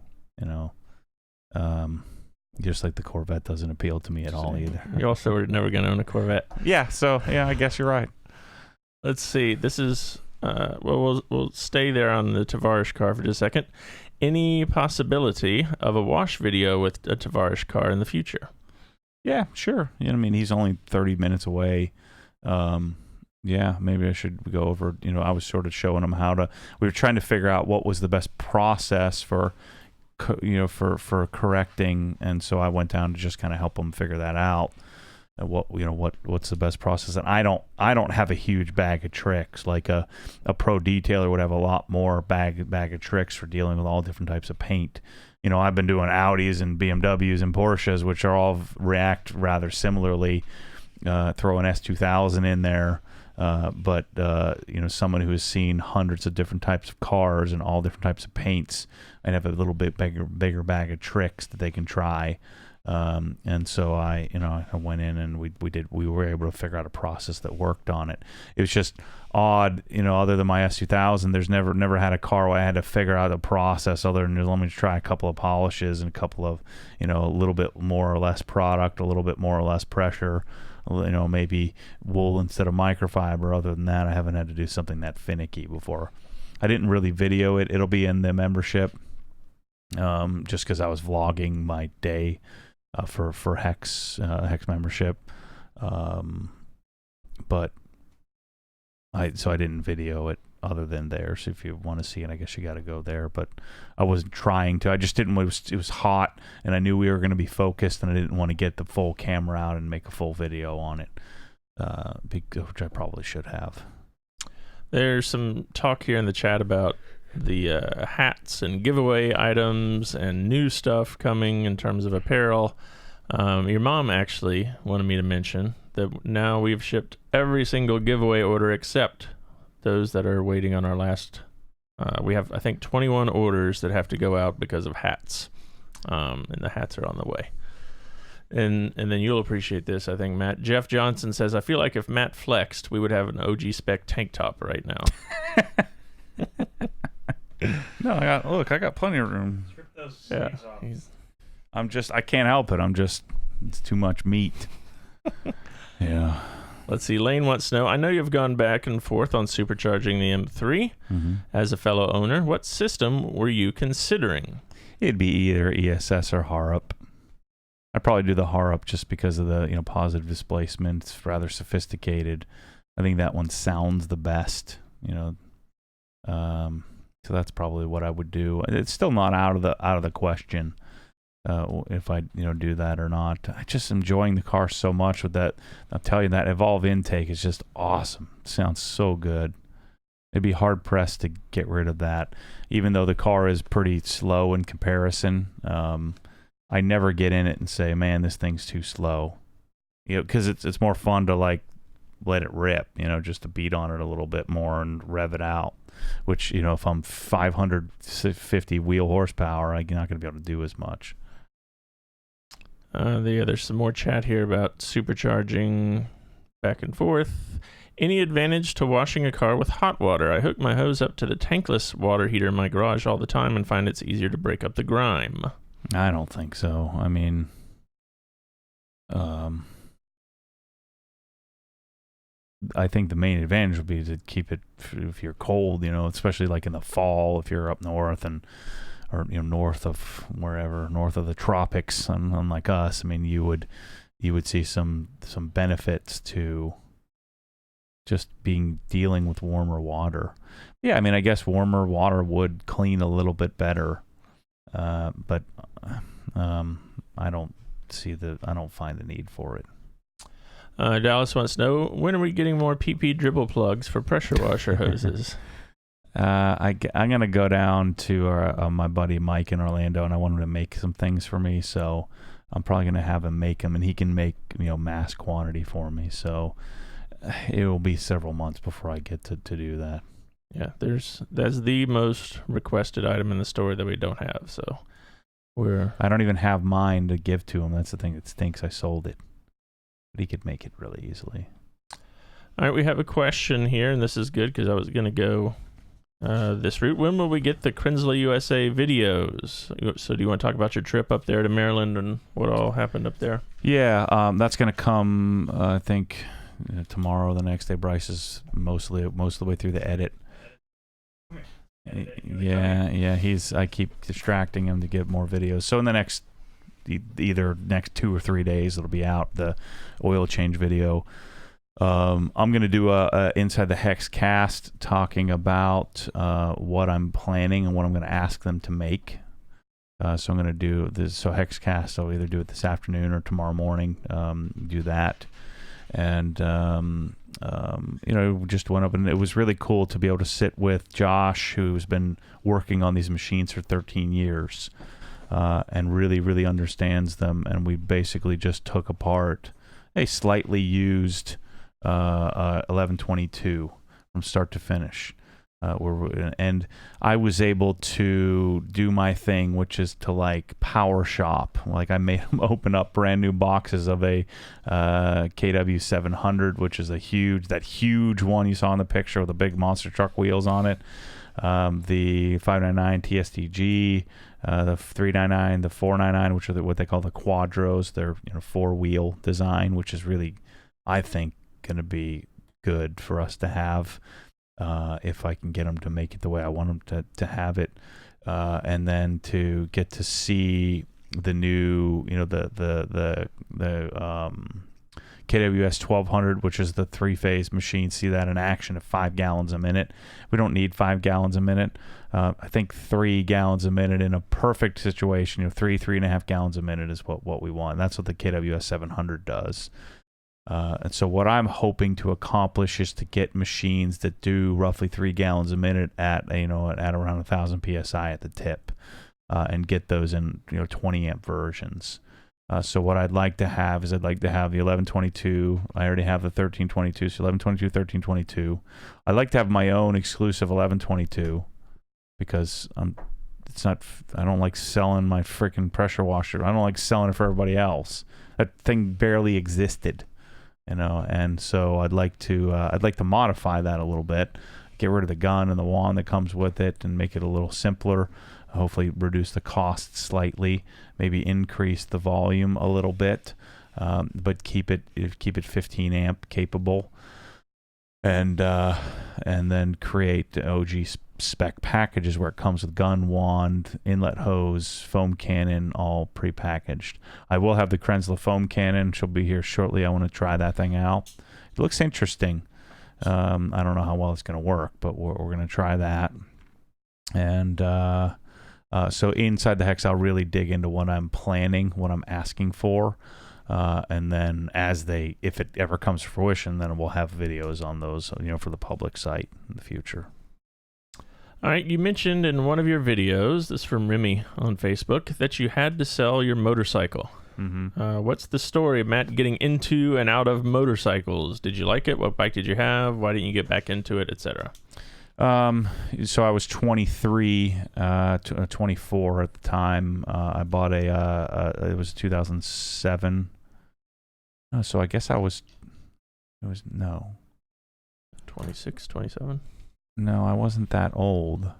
just like the Corvette doesn't appeal to me at all either. You also were never going to own a Corvette. Yeah, so yeah, I guess you're right. Let's see. This is we'll stay there on the Tovarisch car for just a second. Any possibility of a wash video with a Tovarisch car in the future? Yeah, sure. He's only 30 minutes away. Yeah, maybe I should go over, I was sort of showing him we were trying to figure out what was the best process for correcting. And so I went down to just kind of help him figure that out. what's the best process. And I don't have a huge bag of tricks. Like a pro detailer would have a lot more bag of tricks for dealing with all different types of paint. I've been doing Audis and BMWs and Porsches, which are all react rather similarly. Throw an S2000 in there, but someone who has seen hundreds of different types of cars and all different types of paints, I'd have a little bit bigger bag of tricks that they can try. And so I went in and we were able to figure out a process that worked on it. It was just odd, other than my S2000, there's never had a car where I had to figure out a process other than let me try a couple of polishes and a couple of, a little bit more or less product, a little bit more or less pressure, maybe wool instead of microfiber. Other than that, I haven't had to do something that finicky before. I didn't really video it. It'll be in the membership, just because I was vlogging my day for Hex membership, but I didn't video it other than there. So if you want to see it, I guess you got to go there. But I wasn't trying to. I just didn't. It was hot, and I knew we were going to be focused, and I didn't want to get the full camera out and make a full video on it, which I probably should have. There's some talk here in the chat about the hats and giveaway items and new stuff coming in terms of apparel. Your mom actually wanted me to mention that now we've shipped every single giveaway order except those that are waiting on our last. We have, I think, 21 orders that have to go out because of hats, and the hats are on the way. And then you'll appreciate this, I think, Matt. Jeff Johnson says, I feel like if Matt flexed, we would have an OG spec tank top right now. No, I got plenty of room. Strip those sleeves off. I can't help it. It's too much meat. Yeah. Let's see. Lane wants to know, I know you've gone back and forth on supercharging the M3 as a fellow owner. What system were you considering? It'd be either ESS or Harup. I'd probably do the Harup just because of the positive displacement. It's rather sophisticated. I think that one sounds the best. So that's probably what I would do. It's still not out of the question if I do that or not. I just enjoying the car so much with that. I'll tell you, that Evolve intake is just awesome. It sounds so good. It'd be hard pressed to get rid of that, even though the car is pretty slow in comparison. I never get in it and say, man, this thing's too slow. Because it's more fun to like let it rip, just to beat on it a little bit more and rev it out. Which, if I'm 550 wheel horsepower, I'm not going to be able to do as much. There's some more chat here about supercharging back and forth. Any advantage to washing a car with hot water? I hook my hose up to the tankless water heater in my garage all the time and find it's easier to break up the grime. I don't think so. I mean, I think the main advantage would be to keep it if you're cold, especially like in the fall, if you're up north or north of wherever, north of the tropics, unlike us. I mean, you would see some benefits to just dealing with warmer water. Yeah, I mean, I guess warmer water would clean a little bit better, but I don't find the need for it. Dallas wants to know, when are we getting more PP dribble plugs for pressure washer hoses? I'm going to go down to my buddy Mike in Orlando, and I want him to make some things for me, so I'm probably going to have him make them, and he can make mass quantity for me, so it will be several months before I get to do that. Yeah, that's the most requested item in the store that we don't have, so I don't even have mine to give to him. That's the thing that stinks. I sold it. But he could make it really easily. All right, we have a question here, and this is good because I was going to go this route. When will we get the Krenzel USA videos? So do you want to talk about your trip up there to Maryland and what all happened up there? Yeah, that's going to come, I think, tomorrow, the next day. Bryce is most of the way through the edit. Yeah, I keep distracting him to get more videos. So in the next 2 or 3 days, it'll be out, the oil change video. I'm going to do a Inside the Hex cast talking about what I'm planning and what I'm going to ask them to make. So I'm going to do this. So Hexcast, I'll either do it this afternoon or tomorrow morning. Do that. And, just went up, and it was really cool to be able to sit with Josh, who's been working on these machines for 13 years and really, really understands them. And we basically just took apart a slightly used 1122 from start to finish. And I was able to do my thing, which is to like power shop. Like I made them open up brand new boxes of a KW 700, which is that huge one you saw in the picture with the big monster truck wheels on it. The 599 TSDG, the 399, the 499, which are what they call the Quadros. They're 4-wheel design, which is really, I think, going to be good for us to have. If I can get them to make it the way I want them to have it, and then to get to see the new, the KWS 1200, which is the 3-phase machine, see that in action at 5 gallons a minute. We don't need 5 gallons a minute. I think 3 gallons a minute in a perfect situation, 3.5 gallons a minute is what we want. That's what the KWS 700 does. And so what I'm hoping to accomplish is to get machines that do roughly 3 gallons a minute at around 1,000 psi at the tip, and get those in 20 amp versions. So what I'd like to have is the 1122. I already have the 1322, so 1122, 1322. I'd like to have my own exclusive 1122 because I don't like selling my freaking pressure washer. I don't like selling it for everybody else. That thing barely existed. And so I'd like to modify that a little bit, get rid of the gun and the wand that comes with it, and make it a little simpler. Hopefully, reduce the cost slightly, maybe increase the volume a little bit, but keep it 15 amp capable, and then create OG spec packages where it comes with gun, wand, inlet hose, foam cannon, all prepackaged. I will have the Krenzel foam cannon. She'll be here shortly. I want to try that thing out. It looks interesting. I don't know how well it's going to work, but we're going to try that. And so inside the Hex, I'll really dig into what I'm planning, what I'm asking for. And then if it ever comes to fruition, then we'll have videos on those, for the public site in the future. All right, you mentioned in one of your videos, this is from Remy on Facebook, that you had to sell your motorcycle. Mm-hmm. What's the story of Matt getting into and out of motorcycles? Did you like it? What bike did you have? Why didn't you get back into it, etc.? So I was 23, 24 at the time. I bought it was 2007. So I guess 26, 27? No, I wasn't that old.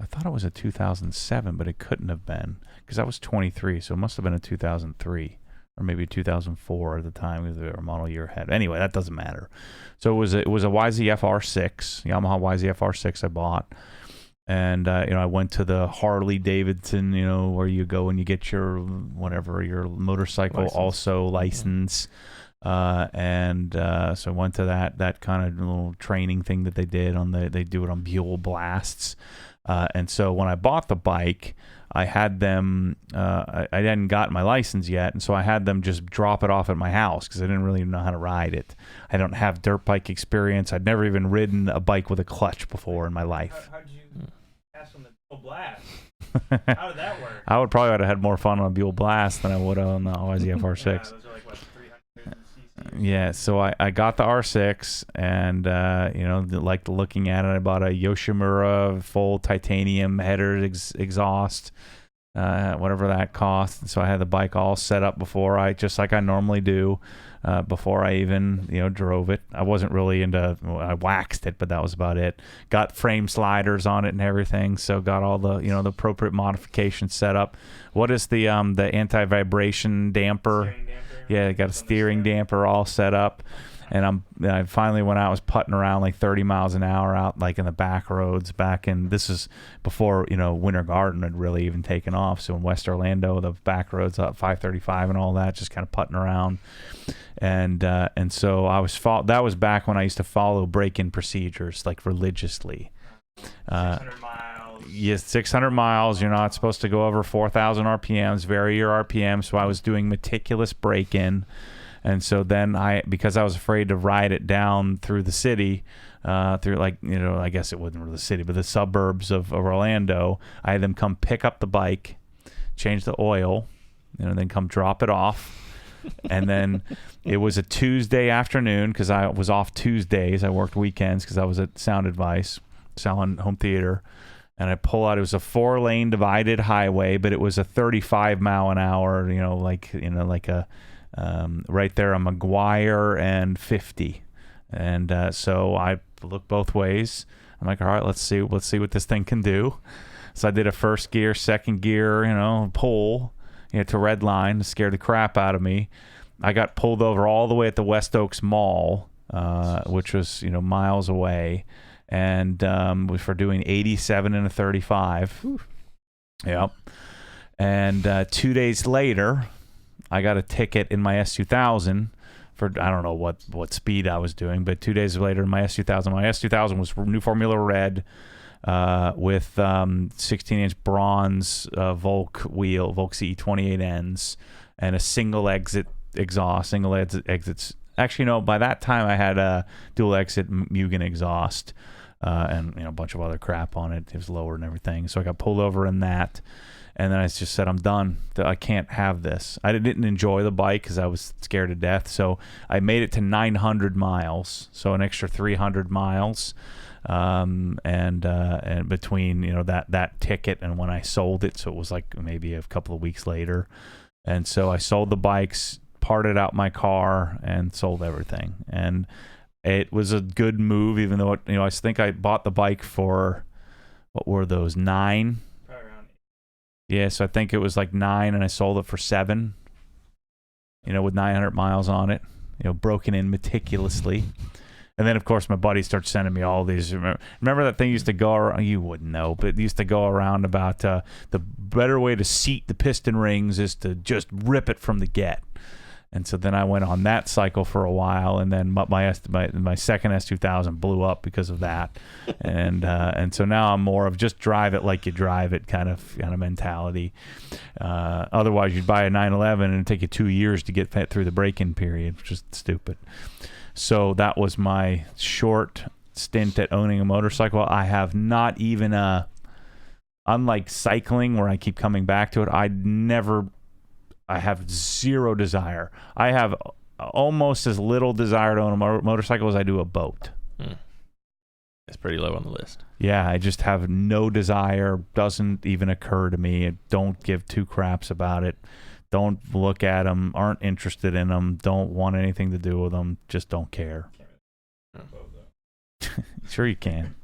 I thought it was a 2007, but it couldn't have been because I was 23, so it must have been a 2003 or maybe 2004 at the time of the model year ahead. Anyway, that doesn't matter. So it was a YZF R6, Yamaha YZF R6 I bought, and I went to the Harley Davidson, where you go and you get your motorcycle license. License. So I went to that kind of little training thing that they did they do it on Buell Blasts. And so when I bought the bike, I had them, I hadn't gotten my license yet. And so I had them just drop it off at my house because I didn't really know how to ride it. I don't have dirt bike experience. I'd never even ridden a bike with a clutch before in my life. How did you ask them to Buell Blast? How did that work? I would probably have had more fun on a Buell Blast than I would on the YZF R6. Yeah, those are like, what, 300 Yeah, so I got the R6 and, liked looking at it. I bought a Yoshimura full titanium header exhaust, whatever that cost. And so I had the bike all set up just like I normally do, before I even, drove it. I wasn't really I waxed it, but that was about it. Got frame sliders on it and everything. So got all the, the appropriate modifications set up. What is the anti-vibration damper? Yeah, got a steering damper all set up, and I finally went out, was putting around like 30 miles an hour out like in the back roads this is before Winter Garden had really even taken off. So in West Orlando, the back roads up 535 and all that, just kind of putting around, and so that was back when I used to follow break-in procedures like religiously. 600 miles. miles. Yes, 600 miles. You're not supposed to go over 4,000 RPMs. Vary your RPM. So I was doing meticulous braking. And so then because I was afraid to ride it down through the city, through I guess it wasn't really the city, but the suburbs of Orlando, I had them come pick up the bike, change the oil, then come drop it off. And then it was a Tuesday afternoon because I was off Tuesdays. I worked weekends because I was at Sound Advice, Sound Home Theater. And I pull out. It was a 4-lane divided highway, but it was a 35 mile an hour, like a right there on McGuire and 50. And so I looked both ways. I'm like, all right, let's see what this thing can do. So I did a first gear, second gear, pull, to red line, scared the crap out of me. I got pulled over all the way at the West Oaks Mall, which was, miles away. And was for doing 87 and a 35. Whew. Yep. And 2 days later, I got a ticket in my S2000 for, I don't know what speed I was doing, but 2 days later in my S2000 was new Formula Red with 16-inch bronze Volk CE28Ns and a single exit exhaust, single exits. Actually, no, by that time I had a dual exit Mugen exhaust and a bunch of other crap on it. It was lower and everything. So I got pulled over in that. And then I just said, I'm done. I can't have this. I didn't enjoy the bike because I was scared to death. So I made it to 900 miles, so an extra 300 miles. And between that ticket and when I sold it, so it was like maybe a couple of weeks later. And so I sold the bikes, parted out my car, and sold everything. And it was a good move, even though I think I bought the bike for what were those, $9? Yeah, so I think it was like $9, and I sold it for $7. With 900 miles on it. Broken in meticulously. And then, of course, my buddy starts sending me all these. Remember that thing used to go around? You wouldn't know, but it used to go around about the better way to seat the piston rings is to just rip it from the get. And so then I went on that cycle for a while, and then my second S2000 blew up because of that. And so now I'm more of just drive it like you drive it kind of mentality. Otherwise, you'd buy a 911 and it'd take you 2 years to get through the break-in period, which is stupid. So that was my short stint at owning a motorcycle. I have not even unlike cycling where I keep coming back to it, I have zero desire. I have almost as little desire to own a motorcycle as I do a boat. It's pretty low on the list. Yeah, I just have no desire. Doesn't even occur to me. I don't give two craps about it. Don't look at them. Aren't interested in them. Don't want anything to do with them. Just don't care. Sure you can.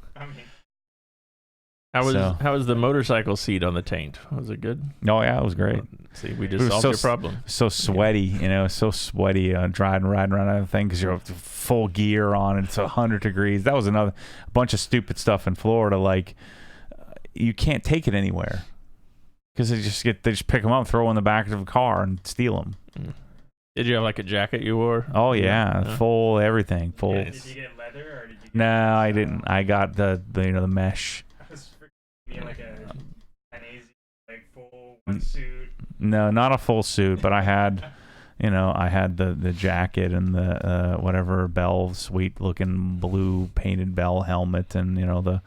How was the motorcycle seat on the Taint? Was it good? Oh yeah, it was great. See, we just solved your problem. So sweaty, so sweaty riding around on the thing because you're full gear on and it's 100 degrees. That was a bunch of stupid stuff in Florida. Like you can't take it anywhere because they just pick them up, throw them in the back of a car, and steal them. Did you have like a jacket you wore? Oh yeah, full everything, full. Yeah, did you get leather or did you? No, I didn't. I got the mesh. Like an easy, like full suit. No, not a full suit, but I had, I had the jacket and the whatever bell, sweet looking blue painted bell helmet, and the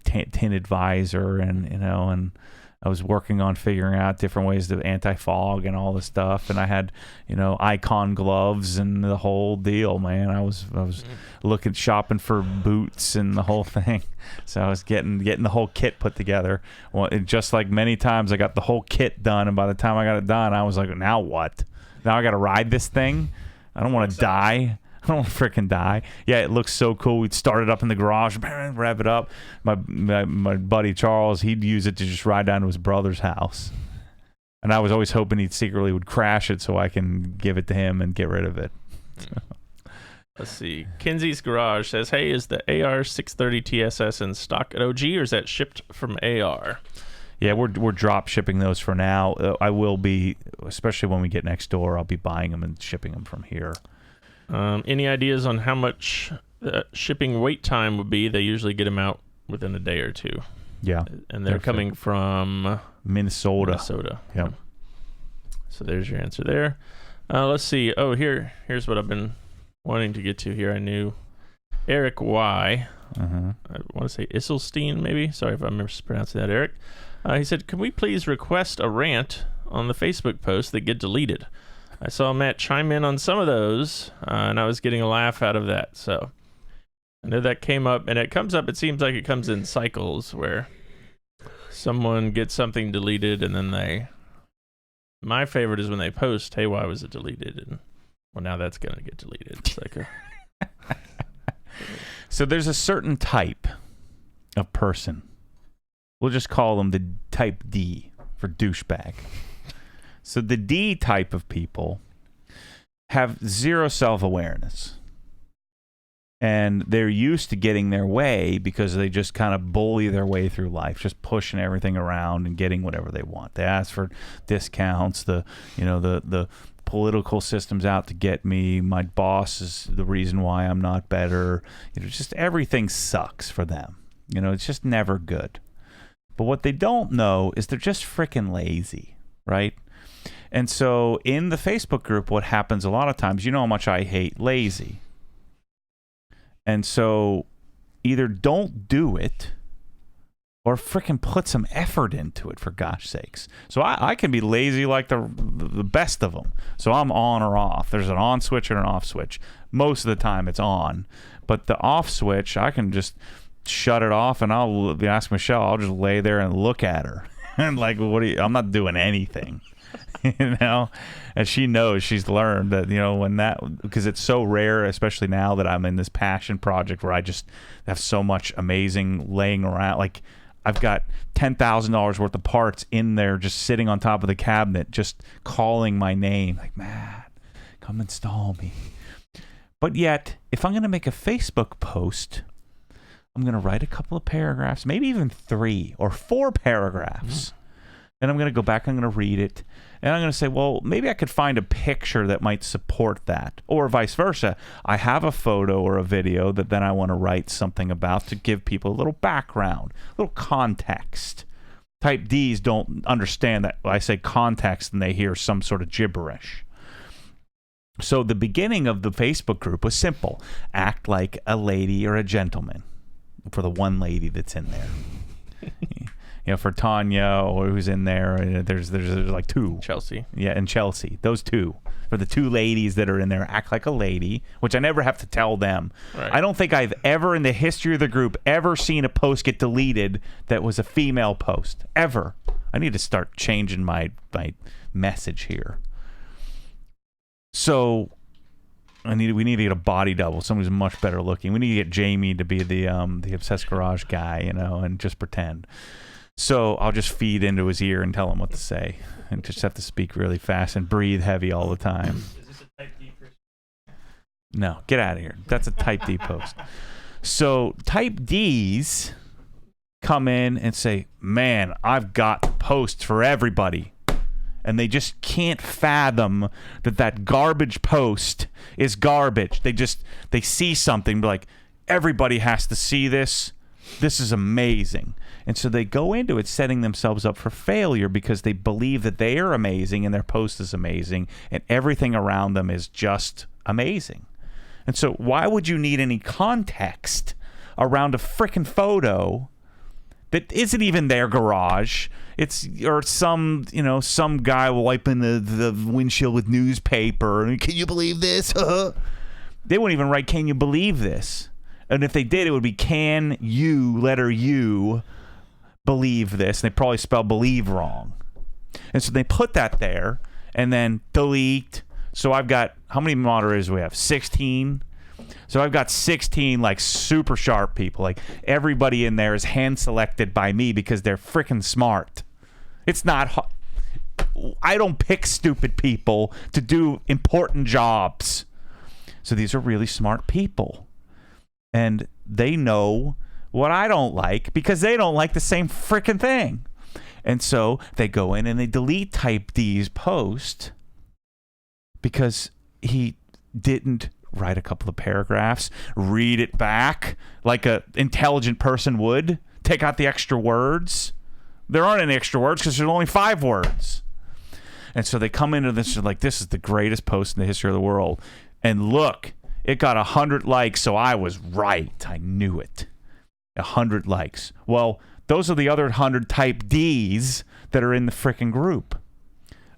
tinted visor, and I was working on figuring out different ways to anti-fog and all this stuff, and I had Icon gloves and the whole deal, man. I was shopping for boots and the whole thing. So I was getting the whole kit put together. Well, just like many times I got the whole kit done, and by the time I got it done, I was like, now what? Now I got to ride this thing? I don't want to die. I don't want to freaking die. Yeah, it looks so cool. We'd start it up in the garage, rev it up. My buddy Charles, he'd use it to just ride down to his brother's house. And I was always hoping he secretly would crash it so I can give it to him and get rid of it. Let's see. Kinsey's Garage says, hey, is the AR630 TSS in stock at OG, or is that shipped from AR? Yeah, we're drop shipping those for now. I will be, especially when we get next door, I'll be buying them and shipping them from here. Any ideas on how much shipping wait time would be? They usually get them out within a day or two. Yeah. And they're coming from Minnesota. Yep. So there's your answer there. Let's see. Oh, here's what I've been wanting to get to here. I knew Eric Y. I want to say Isselstein, maybe. Sorry if I'm mispronouncing that, Eric. He said, can we please request a rant on the Facebook posts that get deleted? I saw Matt chime in on some of those, and I was getting a laugh out of that. So I know that came up, and it comes up, it seems like it comes in cycles where someone gets something deleted, and then my favorite is when they post, hey, why was it deleted? And well, now that's going to get deleted. It's like So there's a certain type of person. We'll just call them the type D for douchebag. So the D type of people have zero self-awareness. And they're used to getting their way because they just kind of bully their way through life, just pushing everything around and getting whatever they want. They ask for discounts, the political system's out to get me. My boss is the reason why I'm not better. Just everything sucks for them. It's just never good. But what they don't know is they're just freaking lazy, right? And so in the Facebook group, what happens a lot of times, you know how much I hate lazy. And so either don't do it or freaking put some effort into it, for gosh sakes. So I can be lazy like the best of them. So I'm on or off. There's an on switch and an off switch. Most of the time it's on. But the off switch, I can just shut it off, and I'll ask Michelle, I'll just lay there and look at her. And like, I'm not doing anything. And she knows, she's learned that, when that, because it's so rare, especially now that I'm in this passion project where I just have so much amazing laying around. Like, I've got $10,000 worth of parts in there just sitting on top of the cabinet, just calling my name, like, Matt, come install me. But yet, if I'm going to make a Facebook post, I'm going to write a couple of paragraphs, maybe even 3 or 4 paragraphs. And I'm going to go back, I'm going to read it, and I'm going to say, well, maybe I could find a picture that might support that. Or vice versa. I have a photo or a video that then I want to write something about to give people a little background, a little context. Type Ds don't understand that I say context and they hear some sort of gibberish. So the beginning of the Facebook group was simple. Act like a lady or a gentleman for the one lady that's in there. For Tanya, or who's in there, there's like 2. Chelsea. Yeah, and Chelsea. Those 2. For the 2 ladies that are in there, act like a lady, which I never have to tell them. Right. I don't think I've ever, in the history of the group, ever seen a post get deleted that was a female post. Ever. I need to start changing my message here. So we need to get a body double, someone who's much better looking. We need to get Jamie to be the Obsessed Garage guy, and just pretend. So I'll just feed into his ear and tell him what to say, and just have to speak really fast and breathe heavy all the time. Is this a type D person? No, get out of here. That's a type D post. So type Ds come in and say, man, I've got posts for everybody. And they just can't fathom that garbage post is garbage. They see something like, everybody has to see this. This is amazing. And so they go into it setting themselves up for failure because they believe that they are amazing and their post is amazing and everything around them is just amazing. And so why would you need any context around a frickin' photo that isn't even their garage? Or some guy wiping the windshield with newspaper. Can you believe this? They wouldn't even write, can you believe this? And if they did, it would be, can you, letter U, believe this? And they probably spell believe wrong. And so they put that there and then delete. So I've got, how many moderators do we have? 16. So I've got 16 like super sharp people. Like everybody in there is hand selected by me because they're freaking smart. It's not, I don't pick stupid people to do important jobs. So these are really smart people. And they know what I don't like because they don't like the same freaking thing. And so they go in and they delete Type D's post because he didn't write a couple of paragraphs, read it back like an intelligent person would take out the extra words. There aren't any extra words because there's only 5 words. And so they come into this like, this is the greatest post in the history of the world. And look, it got 100 likes, so I was right. I knew it. 100 likes. Well, those are the other 100 type Ds that are in the freaking group.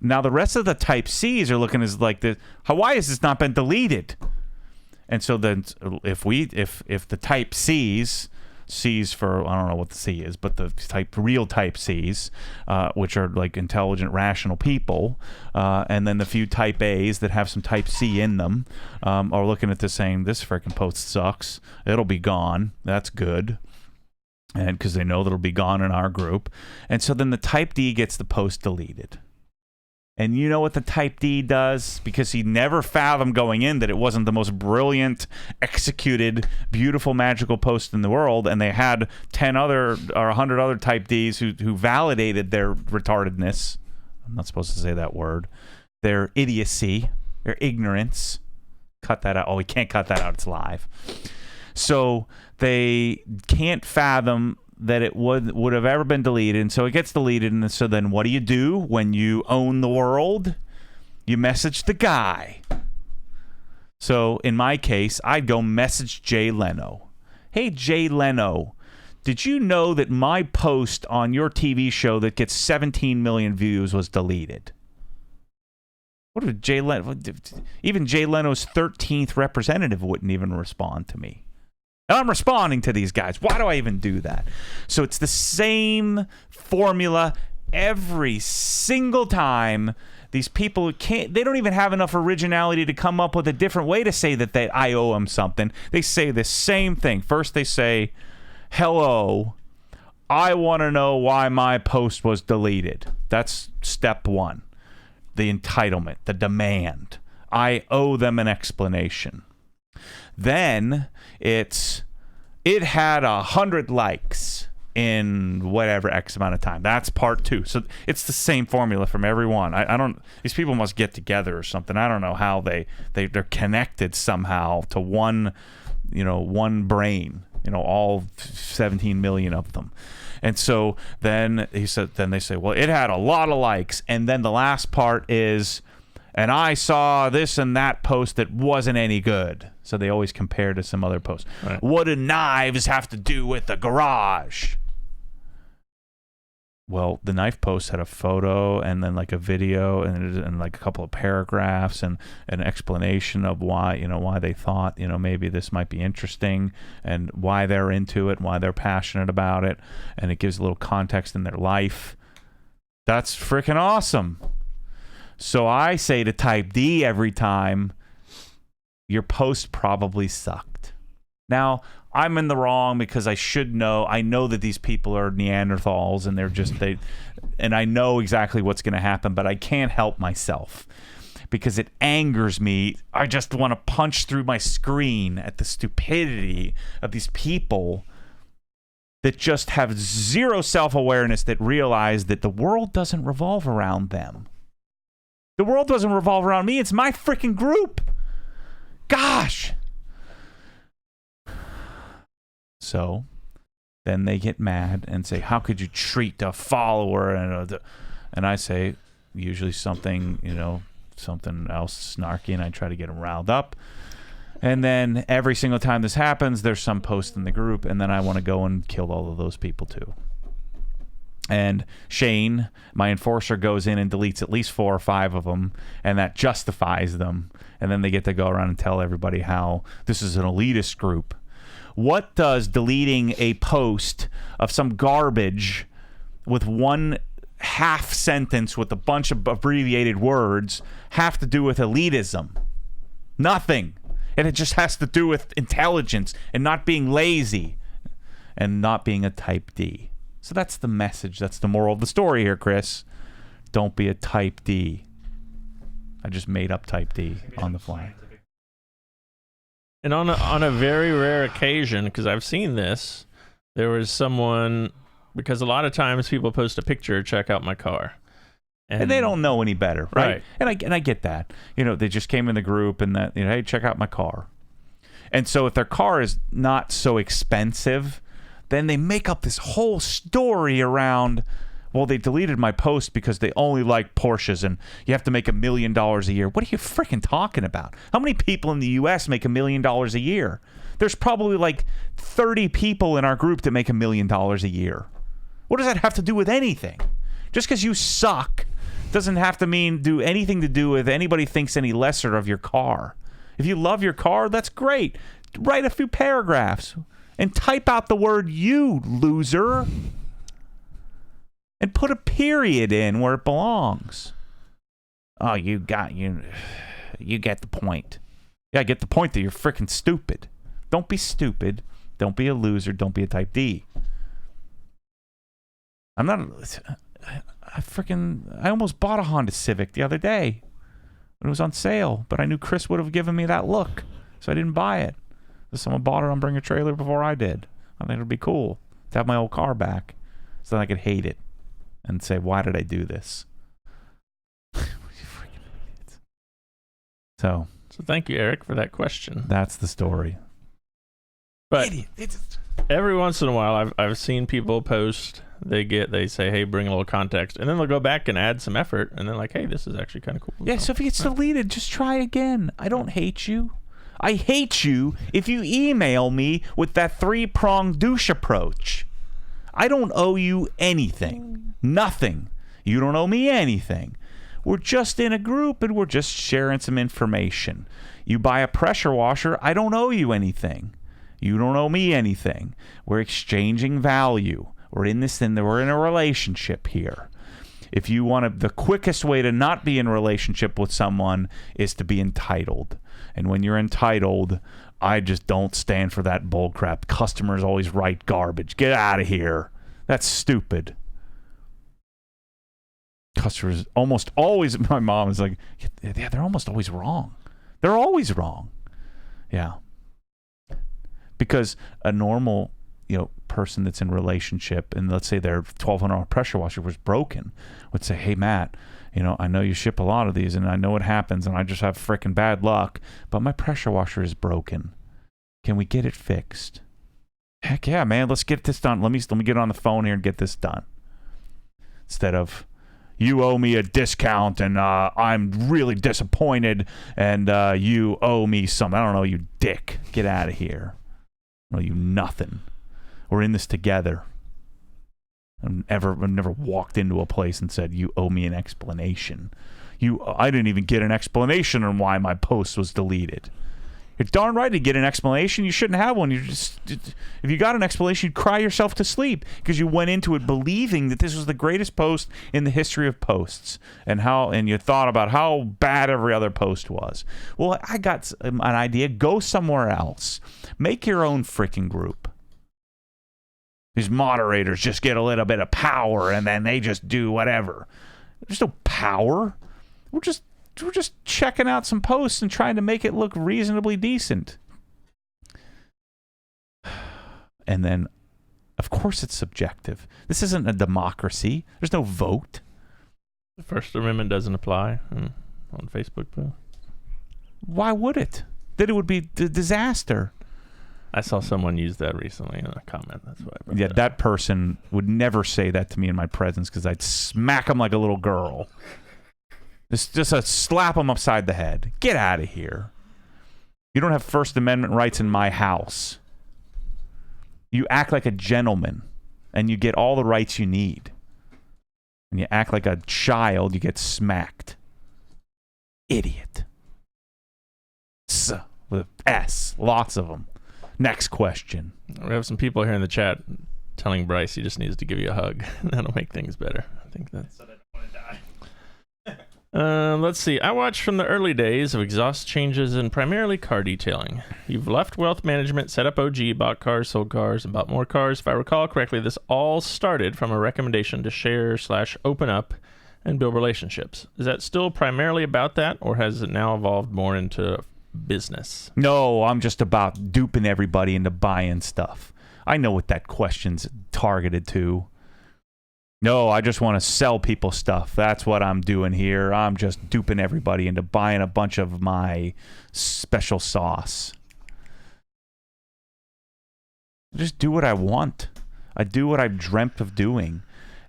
Now the rest of the type Cs are looking as like this. Why has this not been deleted? And so then, if the type Cs for, I don't know what the C is, but the real type Cs, which are like intelligent, rational people, and then the few type As that have some type C in them, are looking at this saying, this freaking post sucks. It'll be gone. That's good. And because they know that it'll be gone in our group. And so then the type D gets the post deleted. And you know what the type D does? Because he never fathomed going in that it wasn't the most brilliant, executed, beautiful, magical post in the world. And they had 10 other or 100 other type Ds who validated their retardedness. I'm not supposed to say that word. Their idiocy, their ignorance. Cut that out. Oh, we can't cut that out. It's live. So they can't fathom that it would have ever been deleted, and so it gets deleted. And so then what do when you own the world? You message the guy. So in my case, I'd go message Jay Leno. Hey, Jay Leno, did you know that my post on your TV show that gets 17 million views was deleted? What if Jay Leno? Even Jay Leno's 13th representative wouldn't even respond to me. And I'm responding to these guys. Why do I even do that? So it's the same formula every single time. These people they don't even have enough originality to come up with a different way to say that I owe them something. They say the same thing. First they say, hello, I want to know why my post was deleted. That's step 1. The entitlement, the demand. I owe them an explanation. Then it had 100 likes in whatever X amount of time. That's part 2. So it's the same formula from everyone. I don't. These people must get together or something. I don't know how they're connected somehow to one brain. All 17 million of them. And so then they say, well, it had a lot of likes, and then the last part is, and I saw this and that post that wasn't any good. So they always compare to some other post. Right. What do knives have to do with the garage? Well, the knife post had a photo and then like a video and like a couple of paragraphs and an explanation of why they thought, maybe this might be interesting and why they're into it, why they're passionate about it. And it gives a little context in their life. That's freaking awesome. So I say to type D every time, your post probably sucked. Now, I'm in the wrong because I should know. I know that these people are Neanderthals and and I know exactly what's going to happen, but I can't help myself because it angers me. I just want to punch through my screen at the stupidity of these people that just have zero self-awareness, that realize that the world doesn't revolve around them. The world doesn't revolve around me. It's my freaking group. Gosh. So then they get mad and say, how could you treat a follower? And I say, usually something else snarky, and I try to get them riled up. And then every single time this happens, there's some post in the group, and then I want to go and kill all of those people too. And Shane, my enforcer, goes in and deletes at least 4 or 5 of them, and that justifies them. And then they get to go around and tell everybody how this is an elitist group. What does deleting a post of some garbage with one half sentence with a bunch of abbreviated words have to do with elitism? Nothing. And it just has to do with intelligence and not being lazy and not being a type D. So that's the message. That's the moral of the story here, Chris. Don't be a type D. I just made up type D on the fly. And on a very rare occasion, because I've seen this, there was someone, because a lot of times people post a picture, check out my car. And they don't know any better, right? And I get that. They just came in the group and that, hey, check out my car. And so if their car is not so expensive then they make up this whole story around, well, they deleted my post because they only like Porsches and you have to make $1 million a year. What are you freaking talking about? How many people in the U.S. make $1 million a year? There's probably like 30 people in our group that make $1 million a year. What does that have to do with anything? Just because you suck doesn't have to do anything to do with anybody thinks any lesser of your car. If you love your car, that's great. Write a few paragraphs and type out the word "you," loser, and put a period in where it belongs. Oh, you get the point. Yeah, I get the point that you're freaking stupid. Don't be stupid. Don't be a loser. Don't be a type D. I'm not. I almost bought a Honda Civic the other day when it was on sale, but I knew Chris would have given me that look, so I didn't buy it. So someone bought it on Bring a Trailer before I did. I think it would be cool to have my old car back, so then I could hate it and say, "Why did I do this?" So thank you, Eric, for that question. That's the story. But every once in a while, I've seen people post. They say, hey, bring a little context, and then they'll go back and add some effort, and then like, hey, this is actually kind of cool. Yeah, so if it gets deleted, just try again. I don't hate you. I hate you if you email me with that 3-pronged douche approach. I don't owe you anything. Nothing. You don't owe me anything. We're just in a group, and we're just sharing some information. You buy a pressure washer, I don't owe you anything. You don't owe me anything. We're exchanging value. We're in a relationship here. If you want the quickest way to not be in a relationship with someone is to be entitled. And when you're entitled, I just don't stand for that bullcrap. Customers always write garbage. Get out of here. That's stupid. Customers almost always, my mom is like, yeah, they're almost always wrong. They're always wrong. Yeah. Because a normal, person that's in a relationship, and let's say their $1,200 pressure washer was broken, would say, hey, Matt, I know you ship a lot of these, and I know what happens, and I just have freaking bad luck, but my pressure washer is broken. Can we get it fixed? Heck yeah, man, let's get this done. Let me get on the phone here and get this done. Instead of, you owe me a discount, and I'm really disappointed, and you owe me something. I don't know, you dick. Get out of here. I don't owe you nothing. We're in this together. I've never walked into a place and said, you owe me an explanation. I didn't even get an explanation on why my post was deleted. You're darn right to get an explanation. You shouldn't have one. If you got an explanation, you'd cry yourself to sleep because you went into it believing that this was the greatest post in the history of posts, and you thought about how bad every other post was. Well, I got an idea. Go somewhere else. Make your own freaking group. These moderators just get a little bit of power, and then they just do whatever. There's no power. We're just checking out some posts and trying to make it look reasonably decent. And then, of course, it's subjective. This isn't a democracy. There's no vote. The First Amendment doesn't apply on Facebook posts. Why would it? Then it would be a disaster. I saw someone use that recently in a comment. That's why I brought it up. That person would never say that to me in my presence because I'd smack them like a little girl. Just slap them upside the head. Get out of here. You don't have First Amendment rights in my house. You act like a gentleman, and you get all the rights you need. And you act like a child, you get smacked. Idiot. S with S. Lots of them. Next question. We have some people here in the chat telling Bryce he just needs to give you a hug. That'll make things better. I think that's... So they don't want to die. Let's see. I watched from the early days of exhaust changes and primarily car detailing. You've left wealth management, set up OG, bought cars, sold cars, and bought more cars. If I recall correctly, this all started from a recommendation to share/open up and build relationships. Is that still primarily about that, or has it now evolved more into business? No, I'm just about duping everybody into buying stuff. I know what that question's targeted to. No, I just want to sell people stuff. That's what I'm doing here. I'm just duping everybody into buying a bunch of my special sauce. Just do what I want. I do what I've dreamt of doing.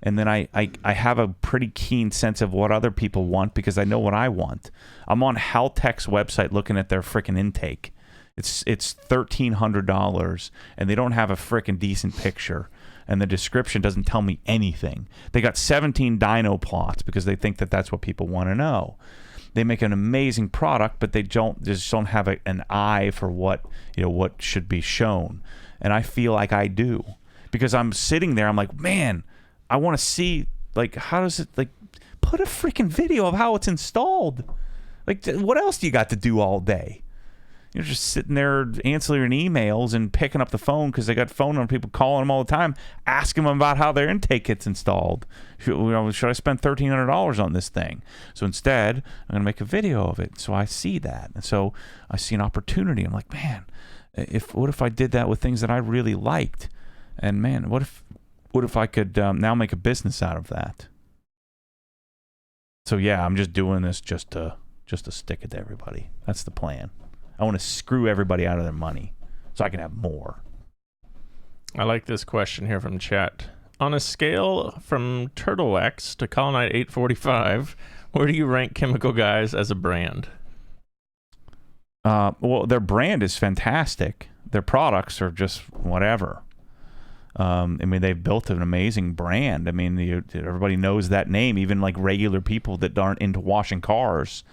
And then I have a pretty keen sense of what other people want because I know what I want. I'm on Haltech's website looking at their freaking intake. It's $1,300, and they don't have a freaking decent picture. And the description doesn't tell me anything. They got 17 dyno plots because they think that that's what people want to know. They make an amazing product, but they just don't have an eye for what should be shown. And I feel like I do because I'm sitting there. I'm like, man, I want to see, like, how does it, like, put a freaking video of how it's installed. Like, what else do you got to do all day? You're just sitting there answering emails and picking up the phone because they got phone number people calling them all the time, asking them about how their intake gets installed. Should I spend $1,300 on this thing? So instead, I'm going to make a video of it. So I see that. And so I see an opportunity. I'm like, man, what if I did that with things that I really liked? And man, what if I could now make a business out of that? So yeah, I'm just doing this just to stick it to everybody. That's the plan. I want to screw everybody out of their money so I can have more. I like this question here from chat. On a scale from Turtle X to Colonite 845, where do you rank Chemical Guys as a brand? Well, their brand is fantastic. Their products are just whatever. I mean, they've built an amazing brand. I mean, everybody knows that name. Even like regular people that aren't into washing cars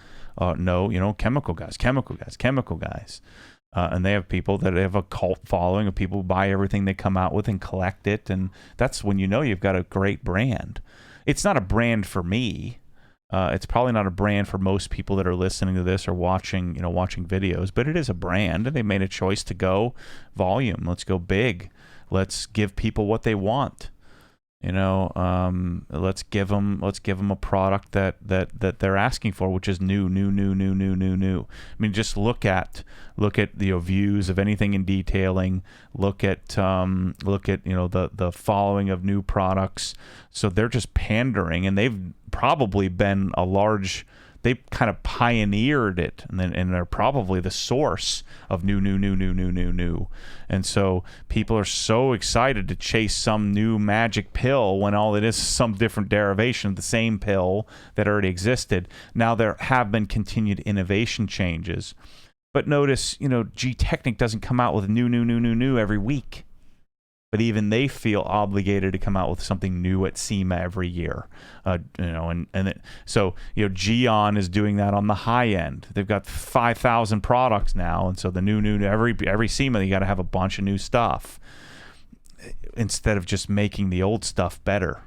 know, Chemical Guys. And they have people that have a cult following of people who buy everything they come out with and collect it. And that's when you know you've got a great brand. It's not a brand for me. It's probably not a brand for most people that are listening to this or watching videos, but it is a brand. And they made a choice to go volume. Let's go big. Let's give people what they want. Let's give them a product that they're asking for, which is new. I mean, just look at the views of anything in detailing. Look at the following of new products. So they're just pandering, and they've probably been they kind of pioneered it, and they're probably the source of new. And so people are so excited to chase some new magic pill when all it is some different derivation of the same pill that already existed. Now there have been continued innovation changes. But notice, G-Technic doesn't come out with new every week. But even they feel obligated to come out with something new at SEMA every year, so Geon is doing that on the high end. They've got 5,000 products now, and so the new every SEMA you got to have a bunch of new stuff instead of just making the old stuff better,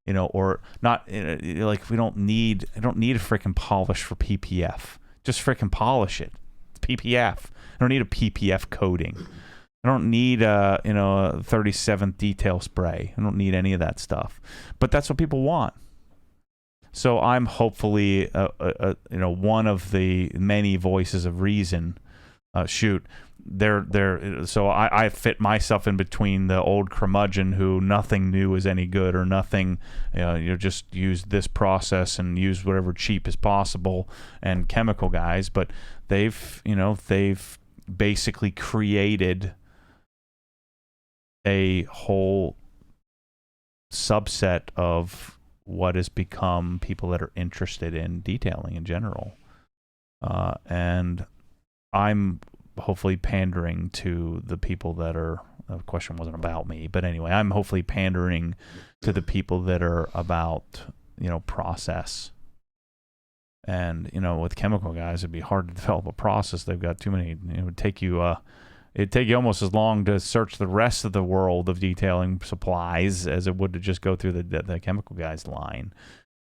or not. Like I don't need a freaking polish for PPF. Just freaking polish it. It's PPF. I don't need a PPF coating. I don't need a 37th detail spray. I don't need any of that stuff. But that's what people want. So I'm hopefully one of the many voices of reason. So I fit myself in between the old curmudgeon who nothing new is any good, or nothing, just use this process and use whatever cheap as possible, and Chemical Guys. But they've basically created a whole subset of what has become people that are interested in detailing in general. And I'm hopefully pandering to the people that are, the question wasn't about me, but anyway, I'm hopefully pandering to the people that are about, process. And, with Chemical Guys, it'd be hard to develop a process. They've got too many, it would take you it'd take you almost as long to search the rest of the world of detailing supplies as it would to just go through the Chemical Guys line,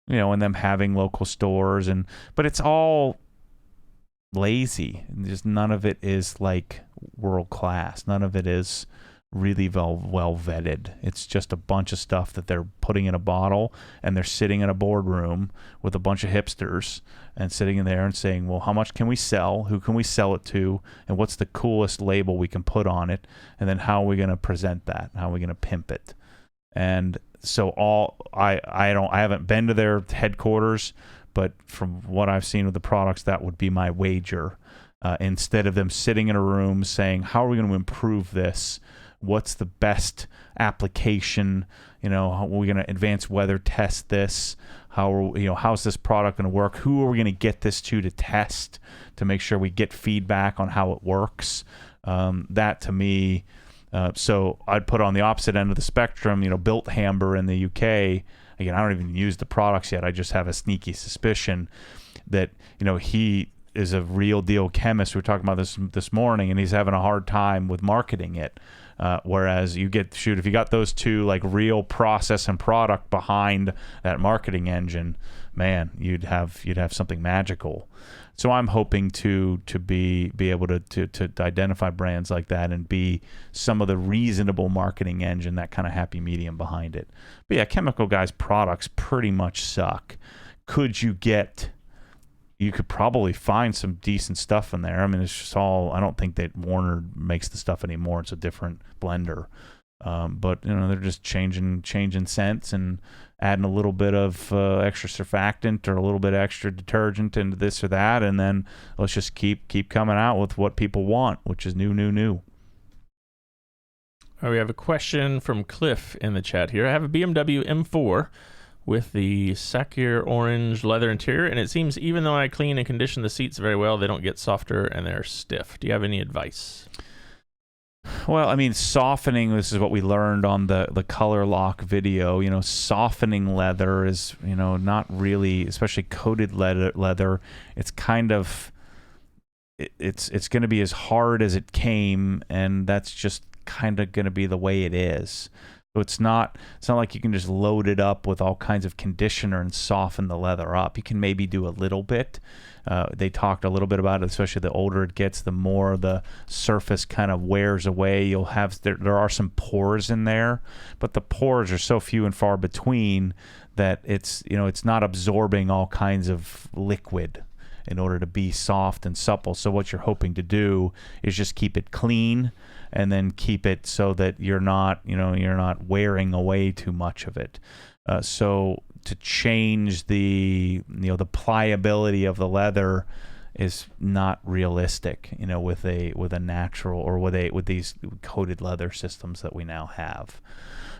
and them having local stores, but it's all lazy. Just none of it is like world class. None of it is really well vetted. It's just a bunch of stuff that they're putting in a bottle, and they're sitting in a boardroom with a bunch of hipsters and sitting in there and saying, well, how much can we sell? Who can we sell it to? And what's the coolest label we can put on it? And then how are we going to present that? How are we going to pimp it? And so I haven't been to their headquarters, but from what I've seen with the products, that would be my wager. Instead of them sitting in a room saying, how are we going to improve this? what's the best application? How are we going to advanced weather test this? How's this product going to work? Who are we going to get this to test to make sure we get feedback on how it works? That to me, so I'd put on the opposite end of the spectrum, Built Hamber in the UK. Again, I don't even use the products yet. I just have a sneaky suspicion that, he is a real deal chemist. We were talking about this morning, and he's having a hard time with marketing it. Whereas if you got those two like real process and product behind that marketing engine, man, you'd have something magical. So I'm hoping to be able to identify brands like that and be some of the reasonable marketing engine, that kind of happy medium behind it. But yeah, Chemical Guy's products pretty much suck. You could probably find some decent stuff in there. I mean, it's just I don't think that Warner makes the stuff anymore. It's a different blender. But they're just changing scents and adding a little bit of extra surfactant or a little bit extra detergent into this or that, and then let's just keep coming out with what people want, which is new. All right, we have a question from Cliff in the chat here. I have a BMW M4 with the Sakir orange leather interior, and it seems even though I clean and condition the seats very well, they don't get softer and they're stiff. Do you have any advice? Well, I mean, softening, this is what we learned on the color lock video. Softening leather is, not really, especially coated leather. It's kind of, it's going to be as hard as it came, and that's just kind of going to be the way it is. So it's not like you can just load it up with all kinds of conditioner and soften the leather up. You can maybe do a little bit. They talked a little bit about it, especially the older it gets, the more the surface kind of wears away. You'll have, there are some pores in there, but the pores are so few and far between that it's not absorbing all kinds of liquid in order to be soft and supple. So what you're hoping to do is just keep it clean, and then keep it so that you're not wearing away too much of it. So to change the pliability of the leather is not realistic, with a natural or with these coated leather systems that we now have.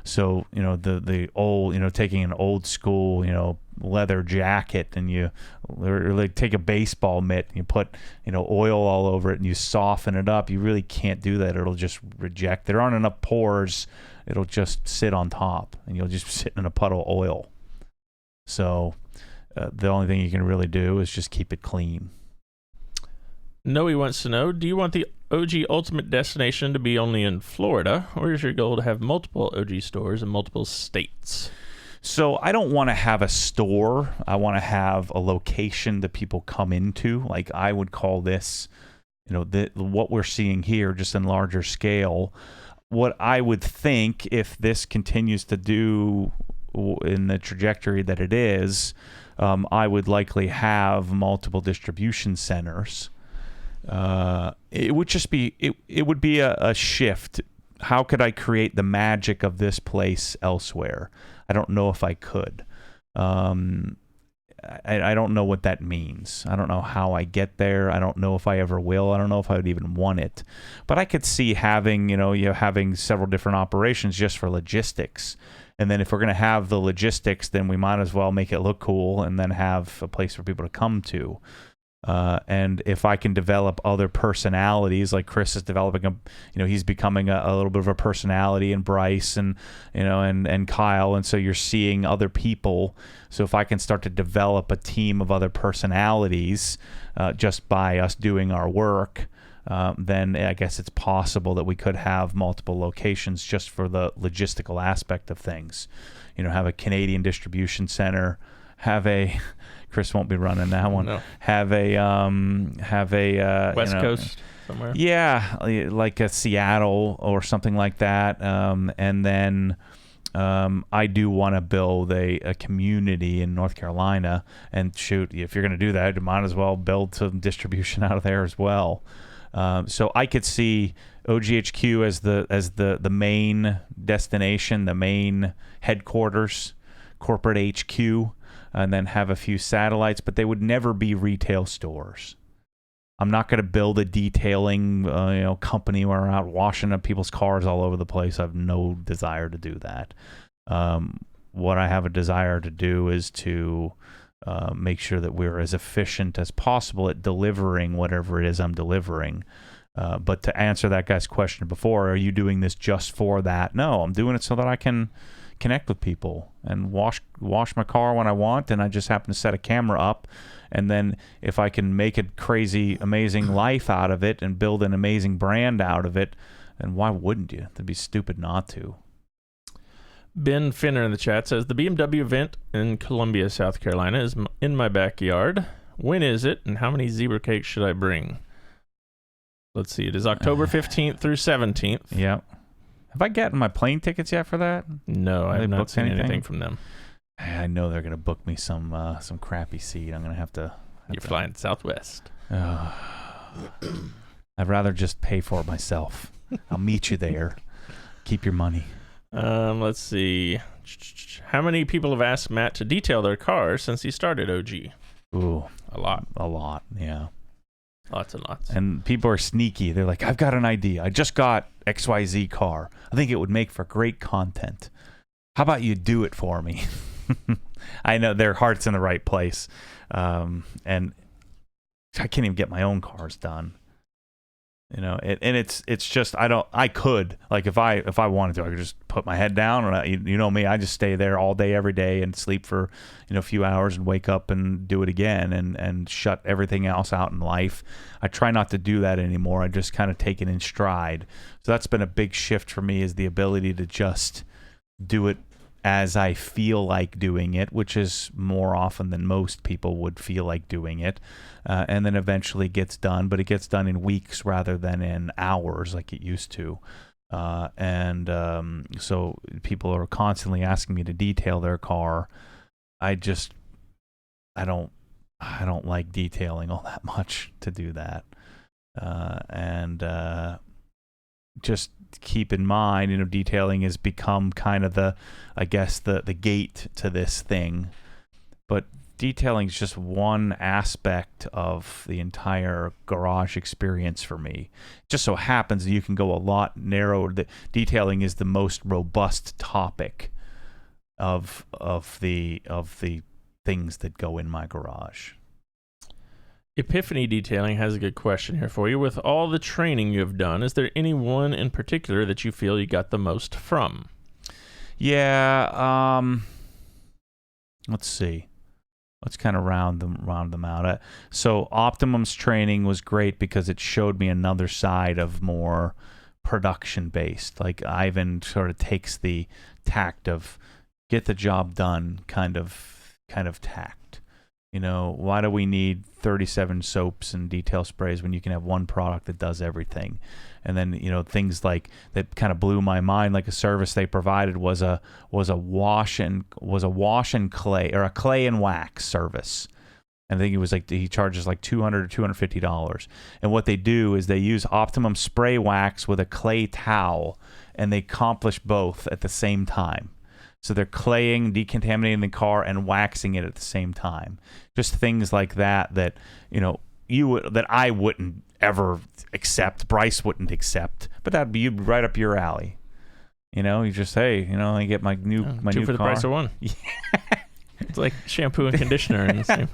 So the old taking an old school leather jacket, and you like take a baseball mitt and you put oil all over it and you soften it up. You really can't do that. It'll just reject. There aren't enough pores. It'll just sit on top, and you'll just sit in a puddle of oil. So the only thing you can really do is just keep it clean. Noe wants to know, do you want the OG Ultimate destination to be only in Florida, or is your goal to have multiple OG stores in multiple states? So I don't want to have a store. I want to have a location that people come into. Like I would call this, what we're seeing here, just in larger scale. What I would think, if this continues to do in the trajectory that it is, I would likely have multiple distribution centers. It would just be it would be a shift. How could I create the magic of this place elsewhere? I don't know if I could. I don't know what that means. I don't know how I get there. I don't know if I ever will. I don't know if I would even want it. But I could see having, having several different operations just for logistics. And then if we're going to have the logistics, then we might as well make it look cool and then have a place for people to come to. And if I can develop other personalities, like Chris is developing he's becoming a little bit of a personality, and Bryce and Kyle, and so you're seeing other people. So if I can start to develop a team of other personalities just by us doing our work, then I guess it's possible that we could have multiple locations just for the logistical aspect of things. Have a Canadian distribution center, Chris won't be running that one. No. Have a West Coast somewhere. Yeah, like a Seattle or something like that. And then I do want to build a community in North Carolina. And shoot, if you're going to do that, you might as well build some distribution out of there as well. So I could see OGHQ as the main destination, the main headquarters, corporate HQ. And then have a few satellites, but they would never be retail stores. I'm not going to build a detailing company where I'm out washing up people's cars all over the place. I have no desire to do that. What I have a desire to do is to make sure that we're as efficient as possible at delivering whatever it is I'm delivering. But to answer that guy's question before, are you doing this just for that? No, I'm doing it so that I can connect with people and wash my car when I want, and I just happen to set a camera up. And then if I can make a crazy, amazing life out of it and build an amazing brand out of it, then why wouldn't you? That'd be stupid not to. Ben Finner in the chat says, the BMW event in Columbia, South Carolina is in my backyard. When is it, and how many zebra cakes should I bring? Let's see. It is October 15th through 17th. Yeah. Have I gotten my plane tickets yet for that? No, I have not seen anything from them. I know they're going to book me some crappy seat. I'm going to have to... You're flying Southwest. I'd rather just pay for it myself. I'll meet you there. Keep your money. Let's see. How many people have asked Matt to detail their cars since he started OG? Ooh. A lot. A lot, yeah. Lots and lots. And people are sneaky. They're like, I've got an idea. I just got XYZ car. I think it would make for great content. How about you do it for me? I know their heart's in the right place. And I can't even get my own cars done. And it's just I could, like, if I wanted to, I could just put my head down, and you know me, I just stay there all day every day and sleep for a few hours and wake up and do it again and shut everything else out in life. I try not to do that anymore. I just kind of take it in stride. So that's been a big shift for me, is the ability to just do it as I feel like doing it, which is more often than most people would feel like doing it, and then eventually gets done, but it gets done in weeks rather than in hours like it used to. So people are constantly asking me to detail their car. I don't like detailing all that much to do that. Just keep in mind, detailing has become kind of the gate to this thing. But detailing is just one aspect of the entire garage experience for me. It just so happens that you can go a lot narrower. Detailing is the most robust topic of the things that go in my garage. Epiphany Detailing has a good question here for you. With all the training you have done, is there any one in particular that you feel you got the most from? Yeah, let's see. Let's kind of round them out. So Optimum's training was great because it showed me another side of more production-based. Like, Ivan sort of takes the tact of get the job done kind of tact. Why do we need 37 soaps and detail sprays when you can have one product that does everything? And then, things like that kind of blew my mind. Like, a service they provided was a wash and clay, or a clay and wax service. And I think it was like he charges like $200 or $250. And what they do is they use Optimum spray wax with a clay towel, and they accomplish both at the same time. So they're claying, decontaminating the car, and waxing it at the same time. Just things like that that I wouldn't ever accept. Bryce wouldn't accept, but that'd be right up your alley. You just say, I get my new two new for the car. price of one. Yeah. It's like shampoo and conditioner in the same.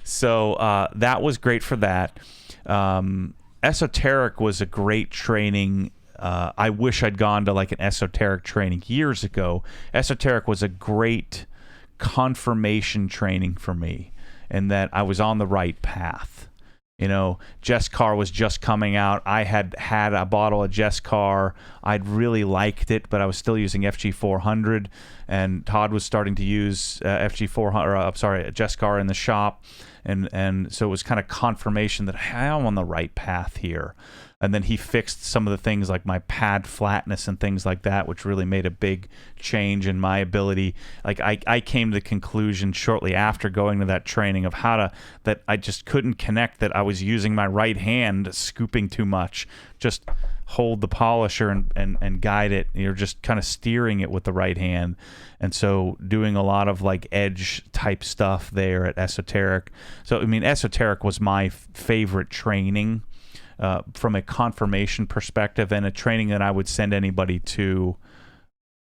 So that was great for that. Esoteric was a great training. I wish I'd gone to like an esoteric training years ago. Esoteric was a great confirmation training for me, in that I was on the right path. Jess Car was just coming out. I had a bottle of Jess Car. I'd really liked it, but I was still using FG400, and Todd was starting to use Jess Car in the shop, and so it was kind of confirmation that I'm on the right path here. And then he fixed some of the things like my pad flatness and things like that, which really made a big change in my ability. Like I came to the conclusion shortly after going to that training of that I just couldn't connect, that I was using my right hand scooping too much. Just hold the polisher and guide it. You're just kind of steering it with the right hand. And so doing a lot of like edge type stuff there at Esoteric. So, I mean, Esoteric was my favorite training from a confirmation perspective, and a training that I would send anybody to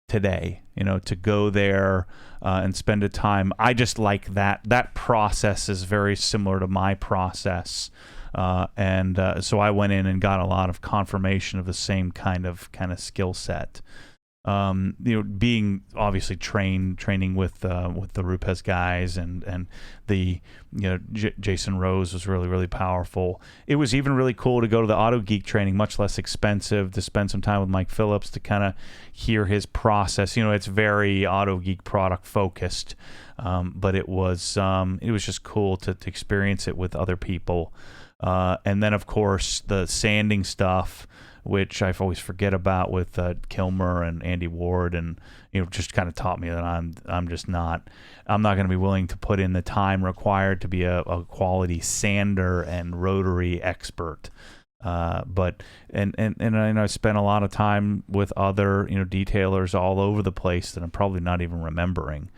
today, to go there and spend a time. I just like that process is very similar to my process. So I went in and got a lot of confirmation of the same kind of skill set. Being obviously training with the Rupes guys and the Jason Rose was really, really powerful. It was even really cool to go to the Auto Geek training, much less expensive, to spend some time with Mike Phillips to kind of hear his process. It's very Auto Geek product focused, but it was just cool to experience it with other people. And then of course the sanding stuff, which I always forget about, with Kilmer and Andy Ward, and just kind of taught me that I'm not going to be willing to put in the time required to be a quality sander and rotary expert. But I spent a lot of time with other detailers all over the place that I'm probably not even remembering.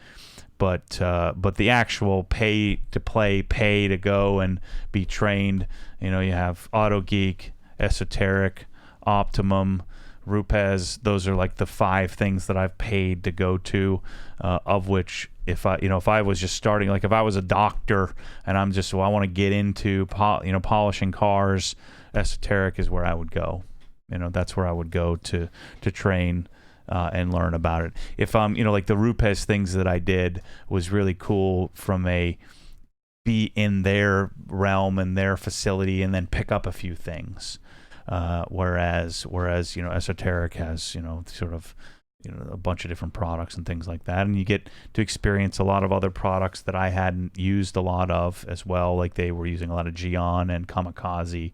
But the actual pay to go and be trained, you have Auto Geek, Esoteric, Optimum, Rupes. Those are like the 5 things that I've paid to go to, of which if I was just starting, like if I was a doctor and I want to get into polishing cars, Esoteric is where I would go. That's where I would go to train and learn about it. If like the Rupes things that I did was really cool from be in their realm and their facility and then pick up a few things. Whereas Esoteric has sort of a bunch of different products and things like that, and you get to experience a lot of other products that I hadn't used a lot of as well. Like they were using a lot of Gion and Kamikaze,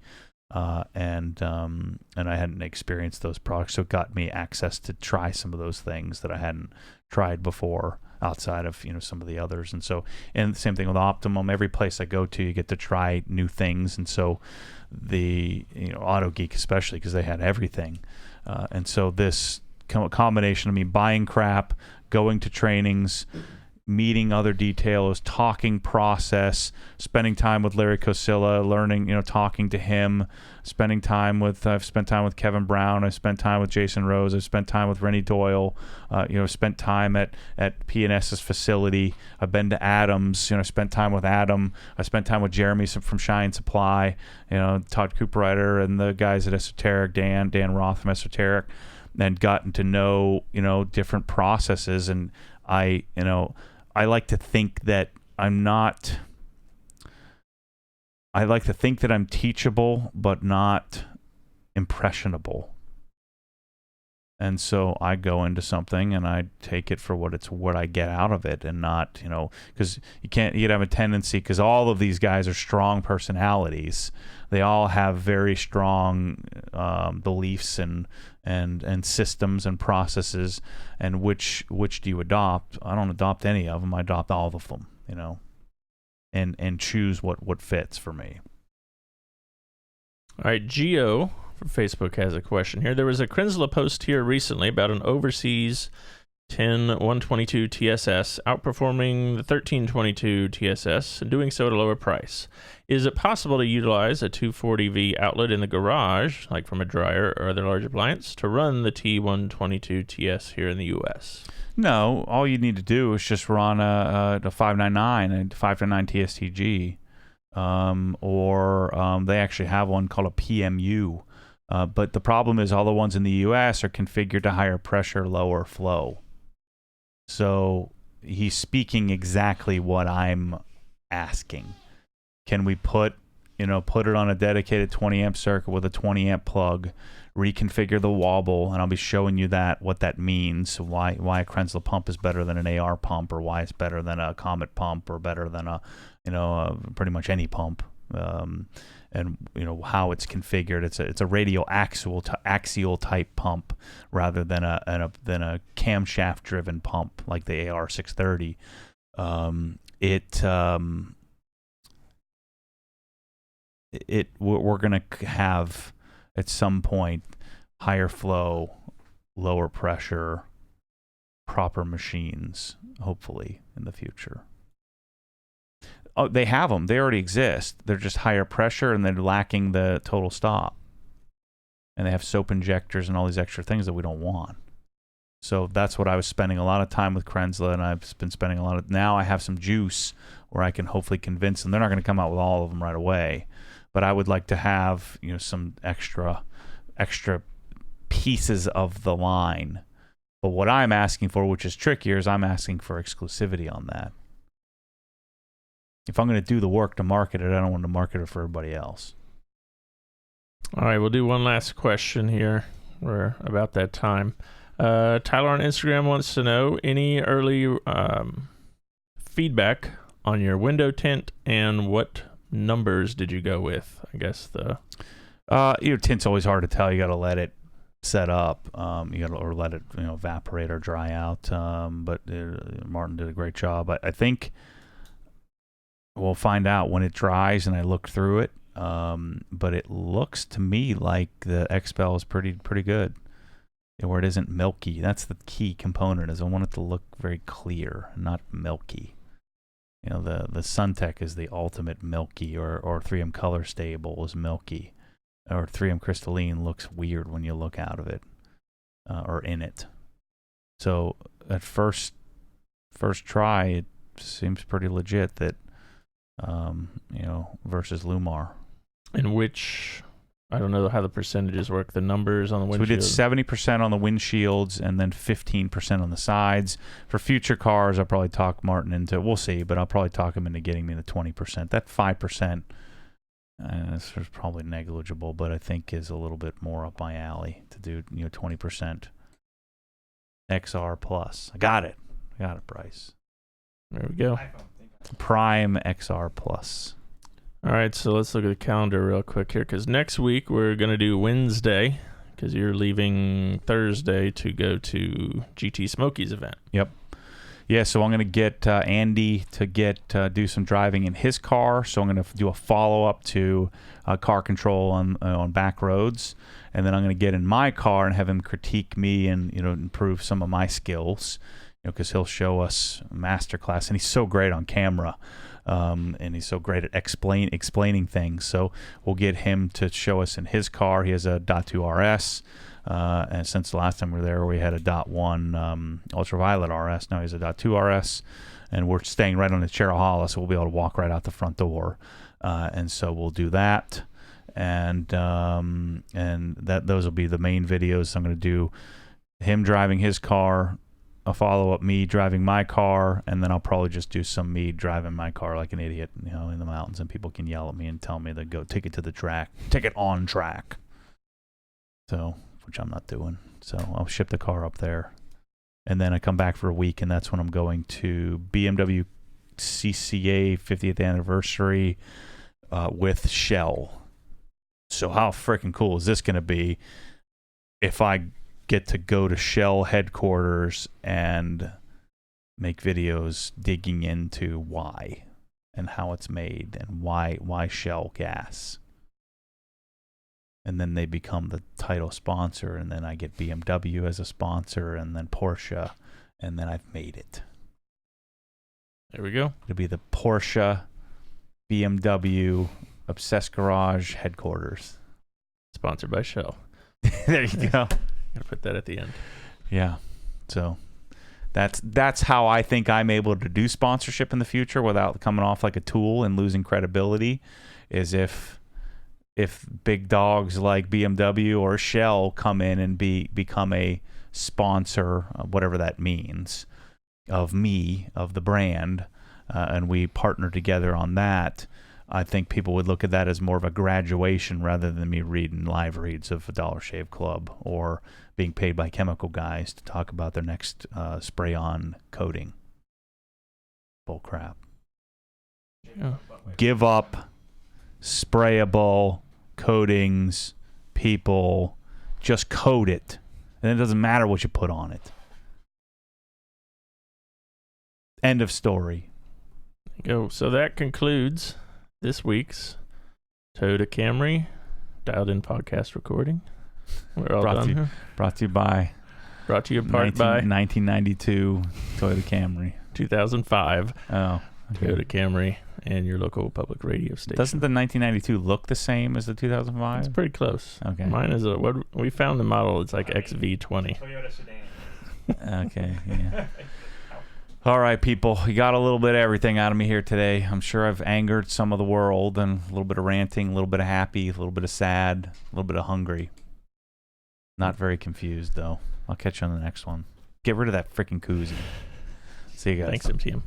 and I hadn't experienced those products, so it got me access to try some of those things that I hadn't tried before outside of some of the others. And the same thing with Optimum. Every place I go to, you get to try new things, and so the Auto Geek especially, because they had everything, and so this combination of me buying crap, going to trainings, meeting other detailers, talking process, spending time with Larry Kosilla, learning, talking to him, I've spent time with Kevin Brown, I've spent time with Jason Rose, I've spent time with Rennie Doyle, spent time at P&S's facility, I've been to Adams, spent time with Adam, I spent time with Jeremy from Shine Supply, Todd Cooperrider and the guys at Esoteric, Dan Roth from Esoteric, and gotten to know, different processes. And I like to think that I'm teachable, but not impressionable. And so I go into something and I take it for what I get out of it, and not, because you'd have a tendency, because all of these guys are strong personalities. They all have very strong beliefs and systems and processes, and which do you adopt? I don't adopt any of them. I adopt all of them, and choose what fits for me. All right, Geo from Facebook has a question here. There was a Krenzel post here recently about an overseas 10122 TSS outperforming the 1322 TSS and doing so at a lower price. Is it possible to utilize a 240V outlet in the garage, like from a dryer or other large appliance, to run the T122 TS here in the US? No, all you need to do is just run a 599 TSTG, or they actually have one called a PMU. But the problem is all the ones in the US are configured to higher pressure, lower flow. So he's speaking exactly what I'm asking. Can we put it on a dedicated 20 amp circuit with a 20 amp plug, reconfigure the wobble, and I'll be showing you what that means, why a Krenzel pump is better than an AR pump, or why it's better than a Comet pump, or better than a pretty much any pump. and how it's configured. It's a radial axial type pump rather than a camshaft driven pump like the AR630. We're gonna have at some point higher flow, lower pressure, proper machines, hopefully in the future. Oh, they have them. They already exist. They're just higher pressure and they're lacking the total stop. And they have soap injectors and all these extra things that we don't want. So that's what I was spending a lot of time with Krenzel, and I've been spending a lot of... Now I have some juice where I can hopefully convince them. They're not going to come out with all of them right away. But I would like to have, some extra pieces of the line. But what I'm asking for, which is trickier, is I'm asking for exclusivity on that. If I'm going to do the work to market it, I don't want to market it for everybody else. All right, we'll do one last question here. We're about that time. Tyler on Instagram wants to know any early feedback on your window tint and what numbers did you go with? I guess tint's always hard to tell. You got to let it set up. You got to let it evaporate or dry out. But Martin did a great job. I think we'll find out when it dries and I look through it. But it looks to me like the XPEL is pretty good. Where it isn't milky. That's the key component, is I want it to look very clear, not milky. The Suntech is the ultimate milky, or 3M Color Stable is milky, or 3M Crystalline looks weird when you look out of it, or in it. So at first try, it seems pretty legit that, versus Lumar. In which... I don't know how the percentages work, the numbers on the windshield. So we did 70% on the windshields and then 15% on the sides. For future cars, I'll probably talk Martin into, we'll see, but I'll probably talk him into getting me the 20%. That 5% is probably negligible, but I think is a little bit more up my alley to do 20% XR Plus. I got it, Bryce. There we go. Prime XR Plus. All right, so let's look at the calendar real quick here, because next week we're going to do Wednesday, because you're leaving Thursday to go to GT Smokey's event. Yep. Yeah, so I'm going to get Andy to do some driving in his car. So I'm going to do a follow-up to car control on back roads. And then I'm going to get in my car and have him critique me and improve some of my skills, because he'll show us a masterclass. And he's so great on camera. And he's so great at explaining things. So we'll get him to show us in his car. He has a .2 RS. And since the last time we were there, we had a .1 ultraviolet RS. Now he's a .2 RS. And we're staying right on the Cherahalla, so we'll be able to walk right out the front door. And so we'll do that. And those will be the main videos. I'm going to do him driving his car, a follow-up me driving my car, and then I'll probably just do some me driving my car like an idiot, in the mountains, and people can yell at me and tell me to go take it to the track, take it on track. So, which I'm not doing. So I'll ship the car up there, and then I come back for a week, and that's when I'm going to BMW CCA 50th anniversary with Shell. So how freaking cool is this going to be if I get to go to Shell headquarters and make videos digging into why and how it's made and why Shell gas. And then they become the title sponsor, and then I get BMW as a sponsor, and then Porsche, and then I've made it. There we go. It'll be the Porsche BMW Obsessed Garage headquarters. Sponsored by Shell. There you go. Gotta put that at the end. Yeah. So that's how I think I'm able to do sponsorship in the future without coming off like a tool and losing credibility, is if big dogs like BMW or Shell come in and become a sponsor, whatever that means, of me, of the brand, and we partner together on that. I think people would look at that as more of a graduation rather than me reading live reads of a Dollar Shave Club or being paid by chemical guys to talk about their next spray-on coating. Bull crap. Yeah. Give up sprayable coatings, people. Just coat it. And it doesn't matter what you put on it. End of story. Go. So that concludes this week's Toyota Camry Dialed In podcast recording. We're all done here. Brought to you by. Brought to you part by 1992 Toyota Camry. 2005 Oh, okay. Toyota Camry and your local public radio station. Doesn't the 1992 look the same as the 2005? It's pretty close. Okay. Mine is what we found the model. It's like XV20. Toyota sedan. Okay, yeah. All right, people. You got a little bit of everything out of me here today. I'm sure I've angered some of the world, and a little bit of ranting, a little bit of happy, a little bit of sad, a little bit of hungry. Not very confused, though. I'll catch you on the next one. Get rid of that freaking koozie. See you guys. Thanks, MTM.